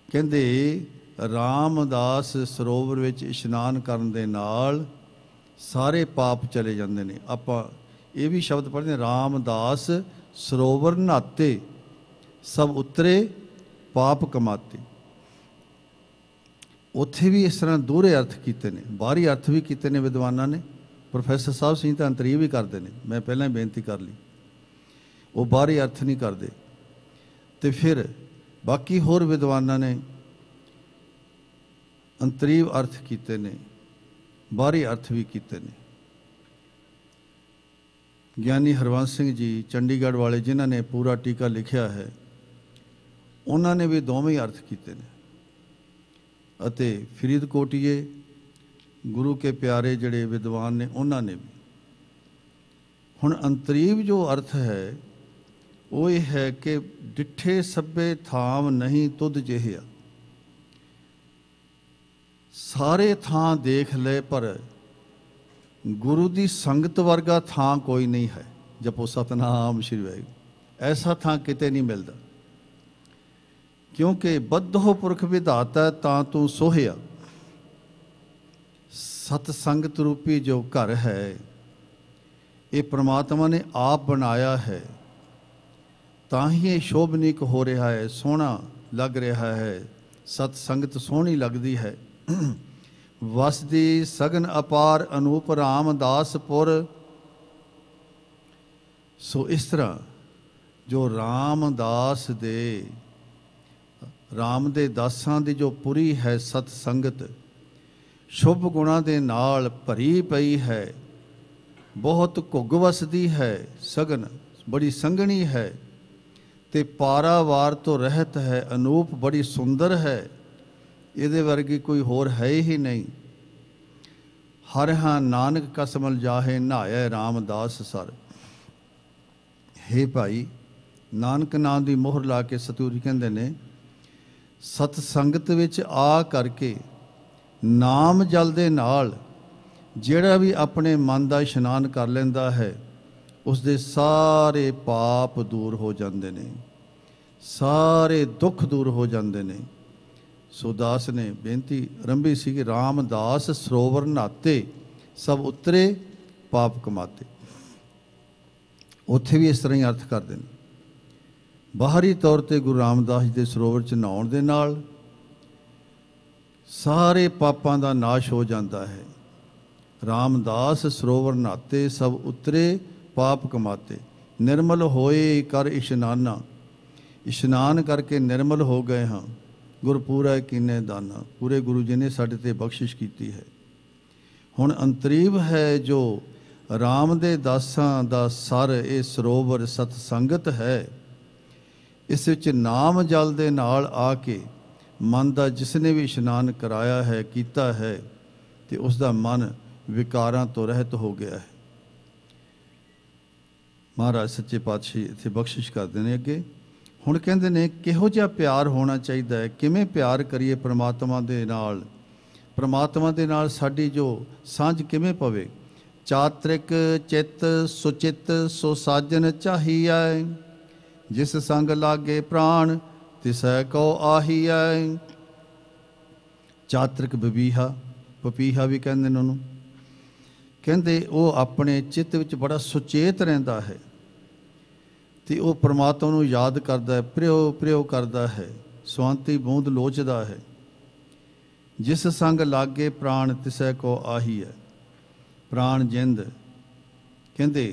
ਕਹਿੰਦੇ ਰਾਮਦਾਸ ਸਰੋਵਰ ਵਿੱਚ ਇਸ਼ਨਾਨ ਕਰਨ ਦੇ ਨਾਲ ਸਾਰੇ ਪਾਪ ਚਲੇ ਜਾਂਦੇ ਨੇ। ਆਪਾਂ ਇਹ ਵੀ ਸ਼ਬਦ ਪੜ੍ਹਦੇ ਹਾਂ, ਰਾਮਦਾਸ ਸਰੋਵਰ ਨਹਾਤੇ ਸਭ ਉਤਰੇ ਪਾਪ ਕਮਾਤੇ। ਉੱਥੇ ਵੀ ਇਸ ਤਰ੍ਹਾਂ ਦੋਹਰੇ ਅਰਥ ਕੀਤੇ ਨੇ, ਬਾਹਰੀ ਅਰਥ ਵੀ ਕੀਤੇ ਨੇ ਵਿਦਵਾਨਾਂ ਨੇ। ਪ੍ਰੋਫੈਸਰ ਸਾਹਿਬ ਸਿੰਘ ਤਾਂ ਅੰਤਰੀਵ ਵੀ ਕਰਦੇ ਨੇ, ਮੈਂ ਪਹਿਲਾਂ ਹੀ ਬੇਨਤੀ ਕਰ ਲਈ, ਉਹ ਬਾਹਰੀ ਅਰਥ ਨਹੀਂ ਕਰਦੇ। ਤੇ ਫਿਰ ਬਾਕੀ ਹੋਰ ਵਿਦਵਾਨਾਂ ਨੇ ਅੰਤਰੀਵ ਅਰਥ ਕੀਤੇ ਨੇ, ਬਾਹਰੀ ਅਰਥ ਵੀ ਕੀਤੇ ਨੇ। ਗਿਆਨੀ ਹਰਵੰਸ ਸਿੰਘ ਜੀ ਚੰਡੀਗੜ੍ਹ ਵਾਲੇ, ਜਿਨ੍ਹਾਂ ਨੇ ਪੂਰਾ ਟੀਕਾ ਲਿਖਿਆ ਹੈ, ਉਹਨਾਂ ਨੇ ਵੀ ਦੋਵੇਂ ਹੀ ਅਰਥ ਕੀਤੇ ਨੇ। ਅਤੇ ਫਰੀਦਕੋਟੀਏ ਗੁਰੂ ਕੇ ਪਿਆਰੇ ਜਿਹੜੇ ਵਿਦਵਾਨ ਨੇ ਉਹਨਾਂ ਨੇ ਵੀ। ਹੁਣ ਅੰਤਰੀਵ ਜੋ ਅਰਥ ਹੈ ਉਹ ਇਹ ਹੈ ਕਿ ਡਿੱਠੇ ਸਭੇ ਥਾਮ ਨਹੀਂ ਤੁਧ ਜਿਹਿਆ। ਸਾਰੇ ਥਾਂ ਦੇਖ ਲਏ ਪਰ ਗੁਰੂ ਦੀ ਸੰਗਤ ਵਰਗਾ ਥਾਂ ਕੋਈ ਨਹੀਂ ਹੈ। ਜਪੋ ਸਤਨਾਮ ਸ਼੍ਰੀ ਵਾਹਿਗੁਰੂ। ਐਸਾ ਥਾਂ ਕਿਤੇ ਨਹੀਂ ਮਿਲਦਾ, ਕਿਉਂਕਿ ਬੱਧੋ ਪੁਰਖ ਵਿਧਾਤਾ ਤਾਂ ਤੂੰ ਸੋਹਿਆ। ਸਤ ਸੰਗਤ ਰੂਪੀ ਜੋ ਘਰ ਹੈ ਇਹ ਪ੍ਰਮਾਤਮਾ ਨੇ ਆਪ ਬਣਾਇਆ ਹੈ, ਤਾਂ ਹੀ ਇਹ ਸ਼ੋਭਨੀਕ ਹੋ ਰਿਹਾ ਹੈ, ਸੋਹਣਾ ਲੱਗ ਰਿਹਾ ਹੈ। ਸਤ ਸੰਗਤ ਸੋਹਣੀ ਲੱਗਦੀ ਹੈ। ਵਸਦੀ ਸਗਨ ਅਪਾਰ ਅਨੂਪ ਰਾਮਦਾਸਪੁਰ। ਸੋ ਇਸ ਤਰ੍ਹਾਂ ਜੋ ਰਾਮਦਾਸ ਦੇ ਰਾਮ ਦੇ ਦਾਸਾਂ ਦੀ ਜੋ ਪੁਰੀ ਹੈ ਸਤ ਸੰਗਤ, ਸ਼ੁਭ ਗੁਣਾਂ ਦੇ ਨਾਲ ਭਰੀ ਪਈ ਹੈ, ਬਹੁਤ ਘੁੱਗ ਵਸਦੀ ਹੈ, ਸਗਨ ਬੜੀ ਸੰਘਣੀ ਹੈ ਤੇ ਪਾਰਾਵਾਰ ਤੋਂ ਰਹਿਤ ਹੈ, ਅਨੂਪ ਬੜੀ ਸੁੰਦਰ ਹੈ। ਇਹਦੇ ਵਰਗੀ ਕੋਈ ਹੋਰ ਹੈ ਹੀ ਨਹੀਂ। ਹਰ ਹਾਂ ਨਾਨਕ ਕਸਮਲ ਜਾਹੇ ਨਹਾਇਆ ਰਾਮਦਾਸ ਸਰ। ਹੇ ਭਾਈ, ਨਾਨਕ ਨਾਮ ਦੀ ਮੋਹਰ ਲਾ ਕੇ ਸਤਿਗੁਰੂ ਜੀ ਕਹਿੰਦੇ ਨੇ ਸਤ ਸੰਗਤ ਵਿੱਚ ਆ ਕਰਕੇ ਨਾਮ ਜਲ ਦੇ ਨਾਲ ਜਿਹੜਾ ਵੀ ਆਪਣੇ ਮਨ ਦਾ ਇਸ਼ਨਾਨ ਕਰ ਲੈਂਦਾ ਹੈ ਉਸ ਦੇ ਸਾਰੇ ਪਾਪ ਦੂਰ ਹੋ ਜਾਂਦੇ ਨੇ, ਸਾਰੇ ਦੁੱਖ ਦੂਰ ਹੋ ਜਾਂਦੇ ਨੇ। ਸੋ ਦਾਸ ਨੇ ਬੇਨਤੀ ਆਰੰਭੀ ਸੀ ਕਿ ਰਾਮਦਾਸ ਸਰੋਵਰ ਨਹਾਤੇ ਸਭ ਉਤਰੇ ਪਾਪ ਕਮਾਤੇ। ਉੱਥੇ ਵੀ ਇਸ ਤਰ੍ਹਾਂ ਹੀ ਅਰਥ ਕਰਦੇ ਨੇ। ਬਾਹਰੀ ਤੌਰ ਤੇ ਗੁਰੂ ਰਾਮਦਾਸ ਜੀ ਦੇ ਸਰੋਵਰ 'ਚ ਨਹਾਉਣ ਦੇ ਨਾਲ ਸਾਰੇ ਪਾਪਾਂ ਦਾ ਨਾਸ਼ ਹੋ ਜਾਂਦਾ ਹੈ। ਰਾਮਦਾਸ ਸਰੋਵਰ ਨਹਾਤੇ ਸਭ ਉਤਰੇ ਪਾਪ ਕਮਾਤੇ। ਨਿਰਮਲ ਹੋਏ ਕਰ ਇਸ਼ਨਾਨਾ। ਇਸ਼ਨਾਨ ਕਰਕੇ ਨਿਰਮਲ ਹੋ ਗਏ ਹਾਂ। ਗੁਰਪੂਰਾ ਕੀਨੇ ਦਾਨਾ। ਪੂਰੇ ਗੁਰੂ ਜੀ ਨੇ ਸਾਡੇ ਤੇ ਬਖਸ਼ਿਸ਼ ਕੀਤੀ ਹੈ। ਹੁਣ ਅੰਤਰੀਵ ਹੈ ਜੋ ਰਾਮ ਦੇ ਦਾਸਾਂ ਦਾ ਸਰ ਇਹ ਸਰੋਵਰ ਸਤ ਸੰਗਤ ਹੈ। ਇਸ ਵਿੱਚ ਨਾਮ ਜਲ ਦੇ ਨਾਲ ਆ ਕੇ ਮਨ ਦਾ ਜਿਸ ਨੇ ਵੀ ਇਸ਼ਨਾਨ ਕਰਾਇਆ ਹੈ, ਕੀਤਾ ਹੈ, ਤੇ ਉਸ ਦਾ ਮਨ ਵਿਕਾਰਾਂ ਤੋਂ ਰਹਿਤ ਹੋ ਗਿਆ ਹੈ। ਮਹਾਰਾਜ ਸੱਚੇ ਪਾਤਸ਼ਾਹ ਇੱਥੇ ਬਖਸ਼ਿਸ਼ ਕਰਦੇ ਨੇ ਅੱਗੇ। ਹੁਣ ਕਹਿੰਦੇ ਨੇ ਕਿਹੋ ਜਿਹਾ ਪਿਆਰ ਹੋਣਾ ਚਾਹੀਦਾ ਹੈ, ਕਿਵੇਂ ਪਿਆਰ ਕਰੀਏ ਪ੍ਰਮਾਤਮਾ ਦੇ ਨਾਲ, ਪ੍ਰਮਾਤਮਾ ਦੇ ਨਾਲ ਸਾਡੀ ਜੋ ਸਾਂਝ ਕਿਵੇਂ ਪਵੇ। ਚਾਤ੍ਰਿਕ ਚਿੱਤ ਸੁਚਿਤ ਸੋ ਸਾਜਨ ਚਾਹੀਐ, ਜਿਸ ਸੰਗ ਲਾਗੇ ਪ੍ਰਾਣ ਤਿਸੈ ਕੋ ਆਹੀਐ। ਚਾਤ੍ਰਿਕ ਬਬੀਹਾ, ਪਪੀਹਾ ਵੀ ਕਹਿੰਦੇ ਨੇ ਉਹਨੂੰ। ਕਹਿੰਦੇ ਉਹ ਆਪਣੇ ਚਿੱਤ ਵਿੱਚ ਬੜਾ ਸੁਚੇਤ ਰਹਿੰਦਾ ਹੈ ਤੇ ਉਹ ਪ੍ਰਮਾਤਮਾ ਨੂੰ ਯਾਦ ਕਰਦਾ ਹੈ, ਪ੍ਰਿਓ ਪ੍ਰਿਓ ਕਰਦਾ ਹੈ, ਸਵਾਂਤੀ ਬੂੰਦ ਲੋਚਦਾ ਹੈ। ਜਿਸ ਸੰਗ ਲਾਗੇ ਪ੍ਰਾਣ ਤਿਸੈ ਕੋ ਆਹੀਐ। ਪ੍ਰਾਣ ਜਿੰਦ ਕਹਿੰਦੇ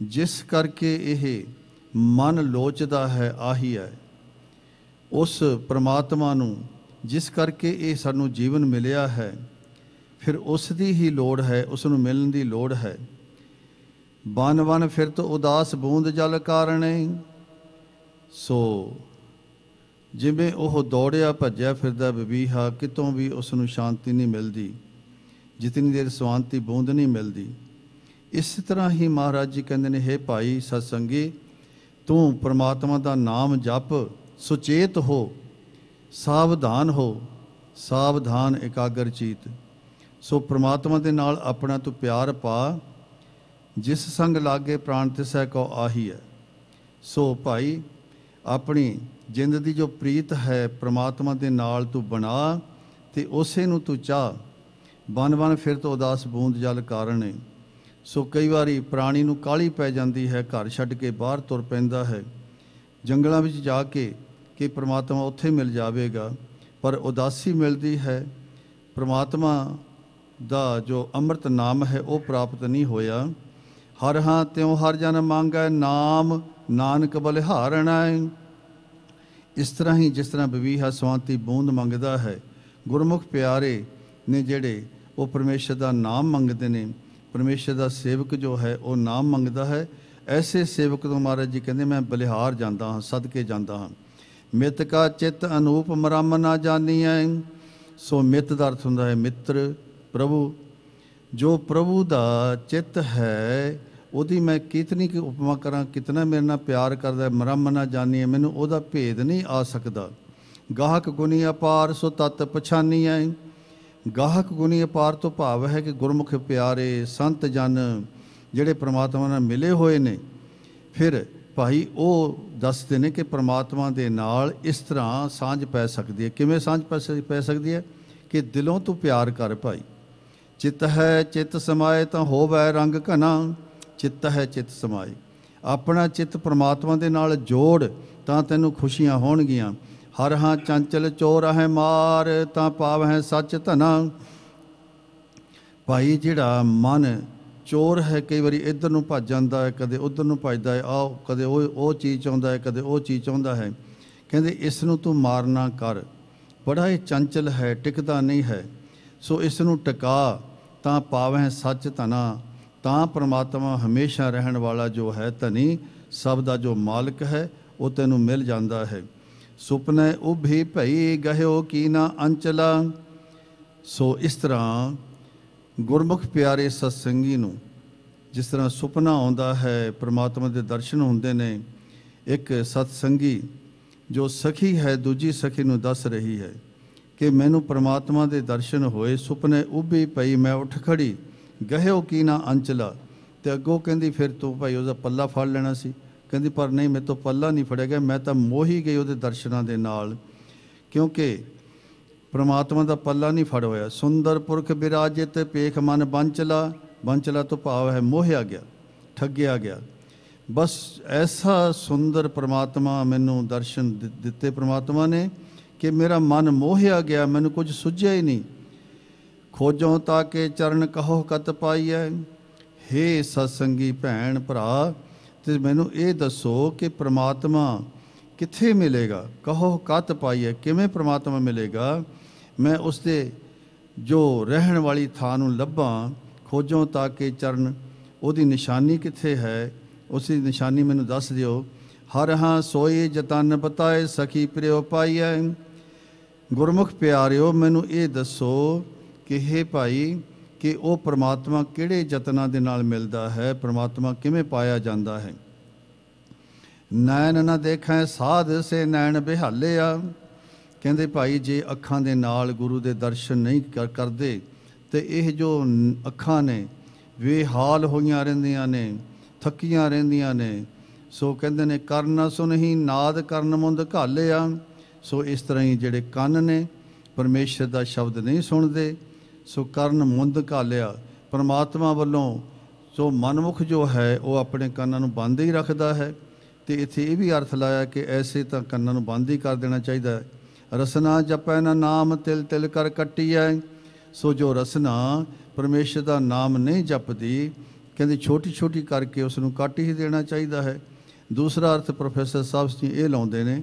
ਜਿਸ ਕਰਕੇ ਇਹ ਮਨ ਲੋਚਦਾ ਹੈ, ਆਹੀ ਹੈ ਉਸ ਪ੍ਰਮਾਤਮਾ ਨੂੰ, ਜਿਸ ਕਰਕੇ ਇਹ ਸਾਨੂੰ ਜੀਵਨ ਮਿਲਿਆ ਹੈ, ਫਿਰ ਉਸ ਦੀ ਹੀ ਲੋੜ ਹੈ, ਉਸ ਨੂੰ ਮਿਲਣ ਦੀ ਲੋੜ ਹੈ। ਬਨ ਬਨ ਫਿਰ ਤੋਂ ਉਦਾਸ ਬੂੰਦ ਜਲ ਕਾਰਣੇ। ਸੋ ਜਿਵੇਂ ਉਹ ਦੌੜਿਆ ਭੱਜਿਆ ਫਿਰਦਾ ਬਬੀਹਾ, ਕਿਤੋਂ ਵੀ ਉਸ ਨੂੰ ਸ਼ਾਂਤੀ ਨਹੀਂ ਮਿਲਦੀ, ਜਿਤਨੀ ਦੇਰ ਸਵਾਂਤੀ ਬੂੰਦ ਨਹੀਂ ਮਿਲਦੀ। ਇਸ ਤਰ੍ਹਾਂ ਹੀ ਮਹਾਰਾਜ ਜੀ ਕਹਿੰਦੇ ਨੇ, ਹੇ ਭਾਈ ਸਤਸੰਗੀ, ਤੂੰ ਪ੍ਰਮਾਤਮਾ ਦਾ ਨਾਮ ਜਪ, ਸੁਚੇਤ ਹੋ, ਸਾਵਧਾਨ ਹੋ, ਸਾਵਧਾਨ ਇਕਾਗਰ ਚੀਤ। ਸੋ ਪ੍ਰਮਾਤਮਾ ਦੇ ਨਾਲ ਆਪਣਾ ਤੂੰ ਪਿਆਰ ਪਾ। ਜਿਸ ਸੰਗ ਲਾਗੇ ਪ੍ਰਾਣ ਤਿਸੈ ਕੋ ਆਹੀ ਹੈ। ਸੋ ਭਾਈ ਆਪਣੀ ਜਿੰਦ ਦੀ ਜੋ ਪ੍ਰੀਤ ਹੈ ਪ੍ਰਮਾਤਮਾ ਦੇ ਨਾਲ ਤੂੰ ਬਣਾ ਤੇ ਉਸੇ ਨੂੰ ਤੂੰ ਚਾਹ। ਬਨ ਬਨ ਫਿਰ ਤੋਂ ਉਦਾਸ ਬੂੰਦ ਜਲ ਕਾਰਨ। ਸੋ ਕਈ ਵਾਰੀ ਪ੍ਰਾਣੀ ਨੂੰ ਕਾਹਲੀ ਪੈ ਜਾਂਦੀ ਹੈ, ਘਰ ਛੱਡ ਕੇ ਬਾਹਰ ਤੁਰ ਪੈਂਦਾ ਹੈ ਜੰਗਲਾਂ ਵਿੱਚ ਜਾ ਕੇ ਕਿ ਪ੍ਰਮਾਤਮਾ ਉੱਥੇ ਮਿਲ ਜਾਵੇਗਾ, ਪਰ ਉਦਾਸੀ ਮਿਲਦੀ ਹੈ। ਪ੍ਰਮਾਤਮਾ ਦਾ ਜੋ ਅੰਮ੍ਰਿਤ ਨਾਮ ਹੈ ਉਹ ਪ੍ਰਾਪਤ ਨਹੀਂ ਹੋਇਆ। ਹਰ ਹਾਂ ਤਿਉ ਹਰ ਜਨ ਮੰਗੈ, ਨਾਮ ਨਾਨਕ ਬਲਿਹਾਰਣਾ। ਇਸ ਤਰ੍ਹਾਂ ਹੀ ਜਿਸ ਤਰ੍ਹਾਂ ਬਵੀਹਾ ਸਵਾਂਤੀ ਬੂੰਦ ਮੰਗਦਾ ਹੈ, ਗੁਰਮੁਖ ਪਿਆਰੇ ਨੇ ਜਿਹੜੇ ਉਹ ਪਰਮੇਸ਼ਰ ਦਾ ਨਾਮ ਮੰਗਦੇ ਨੇ। ਪਰਮੇਸ਼ਰ ਦਾ ਸੇਵਕ ਜੋ ਹੈ ਉਹ ਨਾਮ ਮੰਗਦਾ ਹੈ। ਐਸੇ ਸੇਵਕ ਤੋਂ ਮਹਾਰਾਜ ਜੀ ਕਹਿੰਦੇ ਮੈਂ ਬਲਿਹਾਰ ਜਾਂਦਾ ਹਾਂ, ਸਦਕੇ ਜਾਂਦਾ ਹਾਂ। ਮਿਤ ਕਾ ਚਿਤ ਅਨੂਪ ਮਰਮ ਨਾ ਜਾਣੀਐ। ਸੋ ਮਿਤ ਦਾ ਅਰਥ ਹੁੰਦਾ ਹੈ ਮਿੱਤਰ, ਪ੍ਰਭੂ। ਜੋ ਪ੍ਰਭੂ ਦਾ ਚਿੱਤ ਹੈ ਉਹਦੀ ਮੈਂ ਕਿਤਨੀ ਕੀ ਉਪਮਾ ਕਰਾਂ, ਕਿਤਨਾ ਮੇਰੇ ਨਾਲ ਪਿਆਰ ਕਰਦਾ, ਮਰਮ ਨਾ ਜਾਣੀਐ, ਮੈਨੂੰ ਉਹਦਾ ਭੇਦ ਨਹੀਂ ਆ ਸਕਦਾ। ਗਾਹਕ ਗੁਣੀ ਅਪਾਰ ਸੋ ਤਤ ਪਛਾਨੀਐ। ਗਾਹਕ ਗੁਣੀ ਅਪਾਰ ਤੋਂ ਭਾਵ ਹੈ ਕਿ ਗੁਰਮੁਖ ਪਿਆਰੇ ਸੰਤ ਜਨ ਜਿਹੜੇ ਪ੍ਰਮਾਤਮਾ ਨਾਲ ਮਿਲੇ ਹੋਏ ਨੇ, ਫਿਰ ਭਾਈ ਉਹ ਦੱਸਦੇ ਨੇ ਕਿ ਪ੍ਰਮਾਤਮਾ ਦੇ ਨਾਲ ਇਸ ਤਰ੍ਹਾਂ ਸਾਂਝ ਪੈ ਸਕਦੀ ਹੈ। ਕਿਵੇਂ ਸਾਂਝ ਪੈ ਸਕਦੀ ਹੈ? ਕਿ ਦਿਲੋਂ ਤੂੰ ਪਿਆਰ ਕਰ ਭਾਈ। ਚਿੱਤ ਹੈ ਚਿੱਤ ਸਮਾਏ ਤਾਂ ਹੋਵੈ ਰੰਗ ਘਨਾ। ਚਿੱਤ ਹੈ ਚਿੱਤ ਸਮਾਏ, ਆਪਣਾ ਚਿੱਤ ਪ੍ਰਮਾਤਮਾ ਦੇ ਨਾਲ ਜੋੜ ਤਾਂ ਤੈਨੂੰ ਖੁਸ਼ੀਆਂ ਹੋਣਗੀਆਂ। ਹਰ ਹਾਂ ਚੰਚਲ ਚੋਰ ਹੈ ਮਾਰ ਤਾਂ ਪਾਵਹਿ ਸੱਚ ਧਨਾ। ਭਾਈ ਜਿਹੜਾ ਮਨ ਚੋਰ ਹੈ, ਕਈ ਵਾਰੀ ਇੱਧਰ ਨੂੰ ਭੱਜ ਜਾਂਦਾ ਹੈ, ਕਦੇ ਉੱਧਰ ਨੂੰ ਭੱਜਦਾ ਹੈ, ਕਦੇ ਉਹ ਚੀਜ਼ ਚਾਹੁੰਦਾ ਹੈ, ਕਦੇ ਉਹ ਚੀਜ਼ ਚਾਹੁੰਦਾ ਹੈ। ਕਹਿੰਦੇ ਇਸ ਨੂੰ ਤੂੰ ਮਾਰਨਾ ਕਰ, ਬੜਾ ਇਹ ਚੰਚਲ ਹੈ, ਟਿਕਦਾ ਨਹੀਂ ਹੈ। ਸੋ ਇਸ ਨੂੰ ਟਿਕਾ ਤਾਂ ਪਾਵਹਿ ਸੱਚ ਧਨਾ, ਤਾਂ ਪ੍ਰਮਾਤਮਾ ਹਮੇਸ਼ਾ ਰਹਿਣ ਵਾਲਾ ਜੋ ਹੈ ਧਨੀ, ਸਭ ਦਾ ਜੋ ਮਾਲਕ ਹੈ, ਉਹ ਤੈਨੂੰ ਮਿਲ ਜਾਂਦਾ ਹੈ। ਸੁਪਨੇ ਉਭੀ ਭਈ ਗਹਿਓ ਕੀ ਨਾ ਅੰਚਲਾ। ਸੋ ਇਸ ਤਰ੍ਹਾਂ ਗੁਰਮੁਖ ਪਿਆਰੇ ਸਤਸੰਗੀ ਨੂੰ ਜਿਸ ਤਰ੍ਹਾਂ ਸੁਪਨਾ ਆਉਂਦਾ ਹੈ, ਪ੍ਰਮਾਤਮਾ ਦੇ ਦਰਸ਼ਨ ਹੁੰਦੇ ਨੇ। ਇੱਕ ਸਤਸੰਗੀ ਜੋ ਸਖੀ ਹੈ ਦੂਜੀ ਸਖੀ ਨੂੰ ਦੱਸ ਰਹੀ ਹੈ ਕਿ ਮੈਨੂੰ ਪ੍ਰਮਾਤਮਾ ਦੇ ਦਰਸ਼ਨ ਹੋਏ, ਸੁਪਨੇ ਉਭੀ ਪਈ ਮੈਂ ਉੱਠ ਖੜੀ, ਗਹਿਓ ਕੀ ਨਾ ਅੰਚਲਾ। ਤੇ ਅੱਗੋਂ ਕਹਿੰਦੀ ਫਿਰ ਤੂੰ ਭਾਈ ਉਹਦਾ ਪੱਲਾ ਫੜ ਲੈਣਾ ਸੀ। ਕਹਿੰਦੀ ਪਰ ਨਹੀਂ, ਮੇਰੇ ਤੋਂ ਪੱਲਾ ਨਹੀਂ ਫੜਿਆ ਗਿਆ, ਮੈਂ ਤਾਂ ਮੋਹੀ ਗਈ ਉਹਦੇ ਦਰਸ਼ਨਾਂ ਦੇ ਨਾਲ, ਕਿਉਂਕਿ ਪ੍ਰਮਾਤਮਾ ਦਾ ਪੱਲਾ ਨਹੀਂ ਫੜ ਹੋਇਆ। ਸੁੰਦਰ ਪੁਰਖ ਬਿਰਾਜਿਤ ਪੇਖ ਮਨ ਬੰਚਲਾ। ਬੰਚਲਾ ਤੋਂ ਭਾਵ ਹੈ ਮੋਹਿਆ ਗਿਆ, ਠੱਗਿਆ ਗਿਆ। ਬਸ ਐਸਾ ਸੁੰਦਰ ਪ੍ਰਮਾਤਮਾ ਮੈਨੂੰ ਦਰਸ਼ਨ ਦਿੱਤੇ ਪ੍ਰਮਾਤਮਾ ਨੇ ਕਿ ਮੇਰਾ ਮਨ ਮੋਹਿਆ ਗਿਆ, ਮੈਨੂੰ ਕੁਝ ਸੁੱਝਿਆ ਹੀ ਨਹੀਂ। ਖੋਜੋਂ ਤਾਂ ਕਿ ਚਰਨ ਕਹੋ ਕਤ ਪਾਈਐ। ਹੇ ਸਤਸੰਗੀ ਭੈਣ ਭਰਾ, ਤੇ ਮੈਨੂੰ ਇਹ ਦੱਸੋ ਕਿ ਪ੍ਰਮਾਤਮਾ ਕਿੱਥੇ ਮਿਲੇਗਾ? ਕਹੋ ਕਤ ਪਾਈਐ, ਕਿਵੇਂ ਪ੍ਰਮਾਤਮਾ ਮਿਲੇਗਾ? ਮੈਂ ਉਸ ਦੇ ਜੋ ਰਹਿਣ ਵਾਲੀ ਥਾਂ ਨੂੰ ਲੱਭਾਂ। ਖੋਜੋਂ ਤਾਂ ਕਿ ਚਰਨ, ਉਹਦੀ ਨਿਸ਼ਾਨੀ ਕਿੱਥੇ ਹੈ? ਉਸ ਦੀ ਨਿਸ਼ਾਨੀ ਮੈਨੂੰ ਦੱਸ ਦਿਓ। ਹਰ ਹਾਂ ਸੋਈ ਜਤਨ ਬਤਾਏ ਸਖੀ ਪ੍ਰਿਓ ਪਾਈਐ। ਗੁਰਮੁਖ ਪਿਆਰਿਓ, ਮੈਨੂੰ ਇਹ ਦੱਸੋ ਕਿ ਹੇ ਭਾਈ ਕਿ ਉਹ ਪ੍ਰਮਾਤਮਾ ਕਿਹੜੇ ਯਤਨਾਂ ਦੇ ਨਾਲ ਮਿਲਦਾ ਹੈ, ਪ੍ਰਮਾਤਮਾ ਕਿਵੇਂ ਪਾਇਆ ਜਾਂਦਾ ਹੈ। ਨੈਣ ਨਾ ਦੇਖੈ ਸਾਧ ਸੇ ਨੈਣ ਬਿਹਾਲੇ ਆ। ਕਹਿੰਦੇ ਭਾਈ ਜੇ ਅੱਖਾਂ ਦੇ ਨਾਲ ਗੁਰੂ ਦੇ ਦਰਸ਼ਨ ਨਹੀਂ ਕਰਦੇ ਤੇ ਇਹ ਜੋ ਅੱਖਾਂ ਨੇ ਬੇਹਾਲ ਹੋਈਆਂ ਰਹਿੰਦੀਆਂ ਨੇ, ਥੱਕੀਆਂ ਰਹਿੰਦੀਆਂ ਨੇ। ਸੋ ਕਹਿੰਦੇ ਨੇ ਕਰਨ ਸੁਨਹੀ ਨਾਦ ਕਰਨ ਮੁੰਦ ਘਾਲਿਆ। ਸੋ ਇਸ ਤਰ੍ਹਾਂ ਹੀ ਜਿਹੜੇ ਕੰਨ ਨੇ ਪਰਮੇਸ਼ਰ ਦਾ ਸ਼ਬਦ ਨਹੀਂ ਸੁਣਦੇ, ਸੋ ਕਰਨ ਮੁੰਦ ਘਾਲਿਆ। ਪਰਮਾਤਮਾ ਵੱਲੋਂ ਸੋ ਮਨਮੁਖ ਜੋ ਹੈ ਉਹ ਆਪਣੇ ਕੰਨਾਂ ਨੂੰ ਬੰਦ ਹੀ ਰੱਖਦਾ ਹੈ। ਤੇ ਇੱਥੇ ਇਹ ਵੀ ਅਰਥ ਲਾਇਆ ਕਿ ਐਸੇ ਤਾਂ ਕੰਨਾਂ ਨੂੰ ਬੰਦ ਹੀ ਕਰ ਦੇਣਾ ਚਾਹੀਦਾ ਹੈ। ਰਸਨਾ ਜਪੈ ਨਾ ਨਾਮ ਤਿਲ ਤਿਲ ਕਰ ਕੱਟੀਐ। ਸੋ ਜੋ ਰਸਨਾ ਪਰਮੇਸ਼ਰ ਦਾ ਨਾਮ ਨਹੀਂ ਜਪਦੀ, ਕਹਿੰਦੇ ਛੋਟੀ ਛੋਟੀ ਕਰਕੇ ਉਸ ਨੂੰ ਕੱਟ ਹੀ ਦੇਣਾ ਚਾਹੀਦਾ ਹੈ। ਦੂਸਰਾ ਅਰਥ ਪ੍ਰੋਫੈਸਰ ਸਾਹਿਬ ਜੀ ਇਹ ਲਾਉਂਦੇ ਨੇ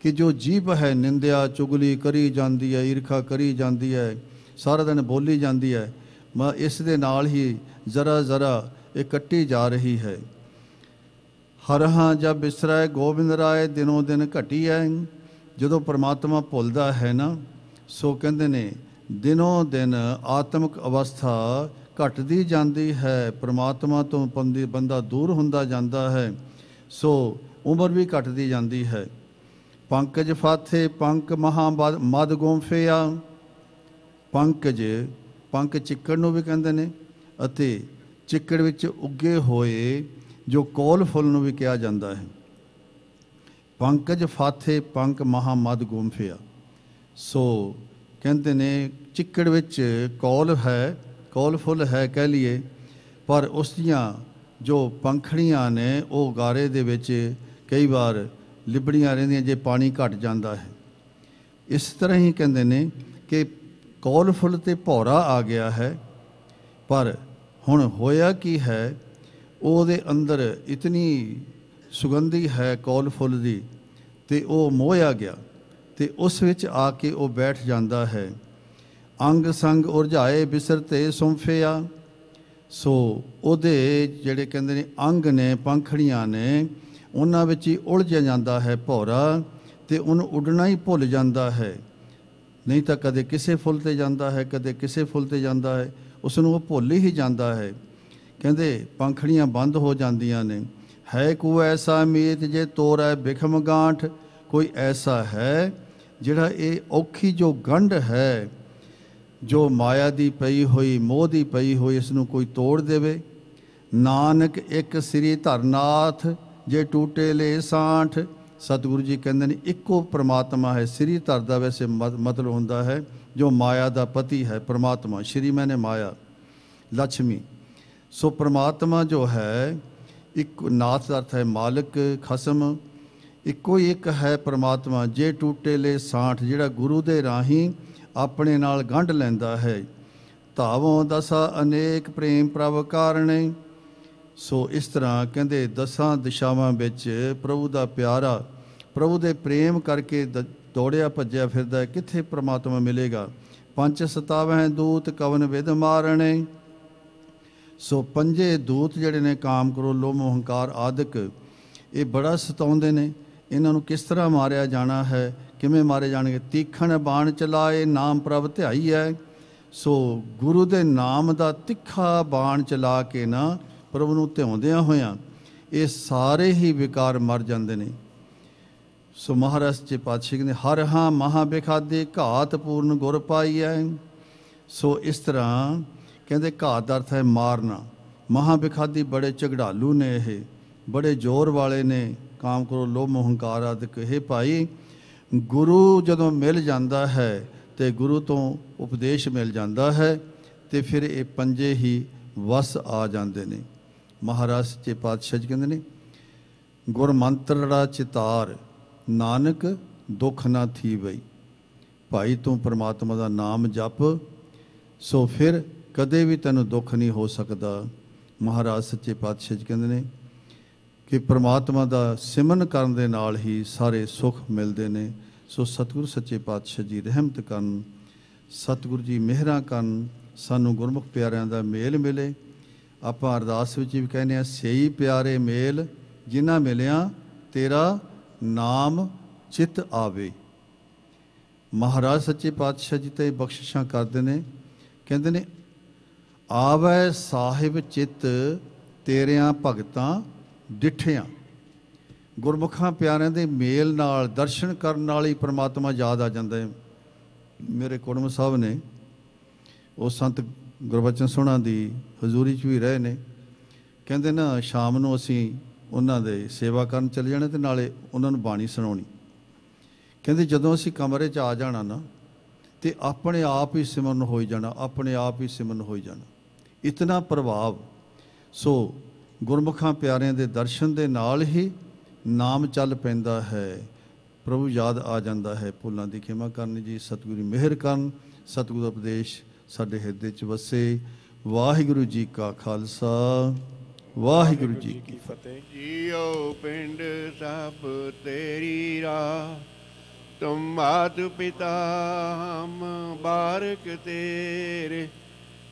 ਕਿ ਜੋ ਜੀਭ ਹੈ ਨਿੰਦਿਆ ਚੁਗਲੀ ਕਰੀ ਜਾਂਦੀ ਹੈ, ਈਰਖਾ ਕਰੀ ਜਾਂਦੀ ਹੈ, ਸਾਰਾ ਦਿਨ ਬੋਲੀ ਜਾਂਦੀ ਹੈ, ਇਸ ਦੇ ਨਾਲ ਹੀ ਜ਼ਰਾ ਜ਼ਰਾ ਇਹ ਕੱਟੀ ਜਾ ਰਹੀ ਹੈ। ਹਰ ਹਾਂ ਜਬ ਬਿਸਰੈ ਗੋਬਿੰਦ ਰਾਏ ਦਿਨੋਂ ਦਿਨ ਘਟੀਐ। ਜਦੋਂ ਪਰਮਾਤਮਾ ਭੁੱਲਦਾ ਹੈ ਨਾ, ਸੋ ਕਹਿੰਦੇ ਨੇ ਦਿਨੋਂ ਦਿਨ ਆਤਮਿਕ ਅਵਸਥਾ ਘਟਦੀ ਜਾਂਦੀ ਹੈ, ਪ੍ਰਮਾਤਮਾ ਤੋਂ ਬੰਦਾ ਦੂਰ ਹੁੰਦਾ ਜਾਂਦਾ ਹੈ। ਸੋ ਉਮਰ ਵੀ ਘਟਦੀ ਜਾਂਦੀ ਹੈ। ਪੰਕਜ ਫਾਥੇ ਪੰਕ ਮਹਾ ਮਦ ਗੋਂਫਿਆ। ਪੰਕਜ, ਪੰਕ ਚਿੱਕੜ ਨੂੰ ਵੀ ਕਹਿੰਦੇ ਨੇ, ਅਤੇ ਚਿੱਕੜ ਵਿੱਚ ਉੱਗੇ ਹੋਏ ਜੋ ਕੋਲ ਫੁੱਲ ਨੂੰ ਵੀ ਕਿਹਾ ਜਾਂਦਾ ਹੈ। ਪੰਕਜ ਫਾਥੇ ਪੰਕ ਮਹਾ ਮਦ ਗੋਂਫਿਆ। ਸੋ ਕਹਿੰਦੇ ਨੇ ਚਿੱਕੜ ਵਿੱਚ ਕੌਲ ਹੈ, ਕੌਲ ਫੁੱਲ ਹੈ ਕਹਿ ਲਈਏ, ਪਰ ਉਸ ਦੀਆਂ ਜੋ ਪੰਖੜੀਆਂ ਨੇ ਉਹ ਗਾਰੇ ਦੇ ਵਿੱਚ ਕਈ ਵਾਰ ਲਿਬੜੀਆਂ ਰਹਿੰਦੀਆਂ ਜੇ ਪਾਣੀ ਘਟ ਜਾਂਦਾ ਹੈ। ਇਸ ਤਰ੍ਹਾਂ ਹੀ ਕਹਿੰਦੇ ਨੇ ਕਿ ਕੌਲ ਫੁੱਲ 'ਤੇ ਭੌਰਾ ਆ ਗਿਆ ਹੈ, ਪਰ ਹੁਣ ਹੋਇਆ ਕੀ ਹੈ, ਉਹਦੇ ਅੰਦਰ ਇਤਨੀ ਸੁਗੰਧੀ ਹੈ ਕੌਲ ਫੁੱਲ ਦੀ, ਤੇ ਉਹ ਮੋਹਿਆ ਗਿਆ ਤੇ ਉਸ ਵਿੱਚ ਆ ਕੇ ਉਹ ਬੈਠ ਜਾਂਦਾ ਹੈ। ਅੰਗ ਸੰਗ ਉਰਝਾਏ ਬਿਸਰਤੇ ਸੁੰਫਿਆ। ਸੋ ਉਹਦੇ ਜਿਹੜੇ ਕਹਿੰਦੇ ਨੇ ਅੰਗ ਨੇ, ਪੰਖੜੀਆਂ ਨੇ, ਉਹਨਾਂ ਵਿੱਚ ਹੀ ਉਲਝ ਜਾਂਦਾ ਹੈ ਭੌਰਾ, ਤੇ ਉਹਨੂੰ ਉੱਡਣਾ ਹੀ ਭੁੱਲ ਜਾਂਦਾ ਹੈ। ਨਹੀਂ ਤਾਂ ਕਦੇ ਕਿਸੇ ਫੁੱਲ ਤੇ ਜਾਂਦਾ ਹੈ, ਕਦੇ ਕਿਸੇ ਫੁੱਲ ਤੇ ਜਾਂਦਾ ਹੈ, ਉਸ ਨੂੰ ਉਹ ਭੁੱਲ ਹੀ ਜਾਂਦਾ ਹੈ। ਕਹਿੰਦੇ ਪੰਖੜੀਆਂ ਬੰਦ ਹੋ ਜਾਂਦੀਆਂ ਨੇ। ਹੈ ਕੋ ਐਸਾ ਮੀਤ ਜੇ ਤੋਰੈ ਬਿਖਮ ਗਾਂਠ, ਕੋਈ ਐਸਾ ਹੈ ਜਿਹੜਾ ਇਹ ਔਖੀ ਜੋ ਗੰਢ ਹੈ, ਜੋ ਮਾਇਆ ਦੀ ਪਈ ਹੋਈ, ਮੋਹ ਦੀ ਪਈ ਹੋਈ, ਇਸ ਨੂੰ ਕੋਈ ਤੋੜ ਦੇਵੇ। ਨਾਨਕ ਇੱਕ ਸ੍ਰੀ ਧਰਨਾਥ ਜੇ ਟੂਟੇ ਲੈ ਸਾਂਠ। ਸਤਿਗੁਰੂ ਜੀ ਕਹਿੰਦੇ ਨੇ ਇੱਕੋ ਪ੍ਰਮਾਤਮਾ ਹੈ। ਸ੍ਰੀ ਧਰ ਦਾ ਵੈਸੇ ਮਤਲਬ ਹੁੰਦਾ ਹੈ ਜੋ ਮਾਇਆ ਦਾ ਪਤੀ ਹੈ, ਪ੍ਰਮਾਤਮਾ। ਸ਼੍ਰੀ ਮੈਨੇ ਮਾਇਆ, ਲక్ష్ਮੀ। ਸੋ ਪ੍ਰਮਾਤਮਾ ਜੋ ਹੈ, ਇੱਕ ਨਾਥ ਦਾ ਅਰਥ ਹੈ ਮਾਲਕ, ਖਸਮ। ਇੱਕੋ ਹੀ ਇੱਕ ਹੈ ਪ੍ਰਮਾਤਮਾ। ਜੇ ਟੂਟੇ ਲੈ ਸਾਂਠ, ਜਿਹੜਾ ਗੁਰੂ ਦੇ ਰਾਹੀਂ ਆਪਣੇ ਨਾਲ ਗੰਢ ਲੈਂਦਾ ਹੈ। ਧਾਵੋਂ ਦਸਾ ਅਨੇਕ ਪ੍ਰੇਮ ਪ੍ਰਭ ਕਾਰਣੇ। ਸੋ ਇਸ ਤਰ੍ਹਾਂ ਕਹਿੰਦੇ ਦਸਾਂ ਦਿਸ਼ਾਵਾਂ ਵਿੱਚ ਪ੍ਰਭੂ ਦਾ ਪਿਆਰਾ, ਪ੍ਰਭੂ ਦੇ ਪ੍ਰੇਮ ਕਰਕੇ ਦੌੜਿਆ ਭੱਜਿਆ ਫਿਰਦਾ, ਕਿੱਥੇ ਪ੍ਰਮਾਤਮਾ ਮਿਲੇਗਾ। ਪੰਜ ਸਤਾਵਹਿ ਦੂਤ ਕਵਨ ਵਿਦ ਮਾਰਣੇ। ਸੋ ਪੰਜੇ ਦੂਤ ਜਿਹੜੇ ਨੇ, ਕਾਮ, ਕ੍ਰੋਧ, ਲੋਭ, ਮੋਹ, ਹੰਕਾਰ ਆਦਿਕ, ਇਹ ਬੜਾ ਸਤਾਉਂਦੇ ਨੇ। ਇਹਨਾਂ ਨੂੰ ਕਿਸ ਤਰ੍ਹਾਂ ਮਾਰਿਆ ਜਾਣਾ ਹੈ, ਕਿਵੇਂ ਮਾਰੇ ਜਾਣਗੇ। ਤੀਖਣ ਬਾਣ ਚਲਾਏ ਨਾਮ ਪ੍ਰਭ ਧਿਆਈ ਹੈ। ਸੋ ਗੁਰੂ ਦੇ ਨਾਮ ਦਾ ਤਿੱਖਾ ਬਾਣ ਚਲਾ ਕੇ ਨਾ ਪ੍ਰਭੂ ਨੂੰ ਧਿਆਉਂਦਿਆਂ ਹੋਇਆਂ ਇਹ ਸਾਰੇ ਹੀ ਵਿਕਾਰ ਮਰ ਜਾਂਦੇ ਨੇ। ਸੋ ਮਹਾਰਾਜ ਸੱਚੇ ਪਾਤਸ਼ਾਹ ਕਹਿੰਦੇ ਹਰ ਹਾਂ ਮਹਾ ਬਿਖਾਦੇ ਘਾਤ ਪੂਰਨ ਗੁਰ ਪਾਈਐ। ਸੋ ਇਸ ਤਰ੍ਹਾਂ ਕਹਿੰਦੇ ਘਾਤ ਦਾ ਅਰਥ ਹੈ ਮਾਰਨਾ। ਮਹਾ ਬਿਖਾਦੀ ਬੜੇ ਝਗੜਾਲੂ ਨੇ, ਇਹ ਬੜੇ ਜ਼ੋਰ ਵਾਲੇ ਨੇ। ਕਾਮ, ਕ੍ਰੋਧ, ਲੋਭ, ਮੋਹ, ਹੰਕਾਰ ਆਦਿਕ। ਇਹ ਭਾਈ ਗੁਰੂ ਜਦੋਂ ਮਿਲ ਜਾਂਦਾ ਹੈ ਤੇ ਗੁਰੂ ਤੋਂ ਉਪਦੇਸ਼ ਮਿਲ ਜਾਂਦਾ ਹੈ ਤੇ ਫਿਰ ਇਹ ਪੰਜੇ ਹੀ ਵਸ ਆ ਜਾਂਦੇ ਨੇ। ਮਹਾਰਾਜ ਸੱਚੇ ਪਾਤਸ਼ਾਹ ਜੀ ਕਹਿੰਦੇ ਨੇ ਗੁਰ ਮੰਤਰੜਾ ਚਿਤਾਰ, ਨਾਨਕ ਦੁੱਖ ਨਾ ਥੀ ਬਈ। ਭਾਈ ਤੂੰ ਪ੍ਰਮਾਤਮਾ ਦਾ ਨਾਮ ਜਪ, ਸੋ ਫਿਰ ਕਦੇ ਵੀ ਤੈਨੂੰ ਦੁੱਖ ਨਹੀਂ ਹੋ ਸਕਦਾ। ਮਹਾਰਾਜ ਸੱਚੇ ਪਾਤਸ਼ਾਹ ਜੀ ਕਹਿੰਦੇ ਨੇ ਕਿ ਪ੍ਰਮਾਤਮਾ ਦਾ ਸਿਮਰਨ ਕਰਨ ਦੇ ਨਾਲ ਹੀ ਸਾਰੇ ਸੁੱਖ ਮਿਲਦੇ ਨੇ। ਸੋ ਸਤਿਗੁਰੂ ਸੱਚੇ ਪਾਤਸ਼ਾਹ ਜੀ ਰਹਿਮਤ ਕਰਨ, ਸਤਿਗੁਰੂ ਜੀ ਮਿਹਰਾਂ ਕਰਨ, ਸਾਨੂੰ ਗੁਰਮੁਖ ਪਿਆਰਿਆਂ ਦਾ ਮੇਲ ਮਿਲੇ। ਆਪਾਂ ਅਰਦਾਸ ਵਿੱਚ ਵੀ ਕਹਿੰਦੇ ਹਾਂ, ਸਈ ਪਿਆਰੇ ਮੇਲ ਜਿਨ੍ਹਾਂ ਮਿਲਿਆ ਤੇਰਾ ਨਾਮ ਚਿੱਤ ਆਵੇ। ਮਹਾਰਾਜ ਸੱਚੇ ਪਾਤਸ਼ਾਹ ਜੀ ਤੇ ਬਖਸ਼ਿਸ਼ਾਂ ਕਰਦੇ ਨੇ, ਕਹਿੰਦੇ ਨੇ ਆਵੈ ਸਾਹਿਬ ਚਿੱਤ ਤੇਰਿਆਂ ਭਗਤਾਂ ਡਿੱਠਿਆਂ। ਗੁਰਮੁਖਾਂ ਪਿਆਰਿਆਂ ਦੇ ਮੇਲ ਨਾਲ, ਦਰਸ਼ਨ ਕਰਨ ਨਾਲ ਹੀ ਪ੍ਰਮਾਤਮਾ ਯਾਦ ਆ ਜਾਂਦਾ ਹੈ। ਮੇਰੇ ਕੁੜਮ ਸਾਹਿਬ ਨੇ ਉਹ ਸੰਤ ਗੁਰਬਚਨ ਸੋਹਣਾ ਦੀ ਹਜ਼ੂਰੀ 'ਚ ਵੀ ਰਹੇ ਨੇ। ਕਹਿੰਦੇ ਨਾ ਸ਼ਾਮ ਨੂੰ ਅਸੀਂ ਉਹਨਾਂ ਦੇ ਸੇਵਾ ਕਰਨ ਚਲੇ ਜਾਣਾ ਤੇ ਨਾਲੇ ਉਹਨਾਂ ਨੂੰ ਬਾਣੀ ਸੁਣਾਉਣੀ। ਕਹਿੰਦੇ ਜਦੋਂ ਅਸੀਂ ਕਮਰੇ 'ਚ ਆ ਜਾਣਾ ਨਾ ਤੇ ਆਪਣੇ ਆਪ ਹੀ ਸਿਮਰਨ ਹੋਈ ਜਾਣਾ, ਆਪਣੇ ਆਪ ਹੀ ਸਿਮਰਨ ਹੋਈ ਜਾਣਾ। ਇਤਨਾ ਪ੍ਰਭਾਵ। ਸੋ ਗੁਰਮੁਖਾਂ ਪਿਆਰਿਆਂ ਦੇ ਦਰਸ਼ਨ ਦੇ ਨਾਲ ਹੀ ਨਾਮ ਚੱਲ ਪੈਂਦਾ ਹੈ, ਪ੍ਰਭੂ ਯਾਦ ਆ ਜਾਂਦਾ ਹੈ। ਭੁੱਲਾਂ ਦੀ ਖਿਮਾ ਕਰਨ ਜੀ, ਸਤਿਗੁਰੂ ਦੀ ਮਿਹਰ ਕਰਨ, ਸਤਿਗੁਰੂ ਦਾ ਉਪਦੇਸ਼ ਸਾਡੇ ਹਿਰਦੇ 'ਚ ਵਸੇ। ਵਾਹਿਗੁਰੂ ਜੀ ਕਾ ਖਾਲਸਾ, ਵਾਹਿਗੁਰੂ ਜੀ ਕੀ ਫਤਿਹ। ਜੀਓ ਪਿੰਡ ਸਭ ਤੇਰੀ ਰਾਹ, ਤੁਮ ਮਾਤ ਪਿਤਾ ਹਮ ਬਾਰਕ ਤੇਰੇ,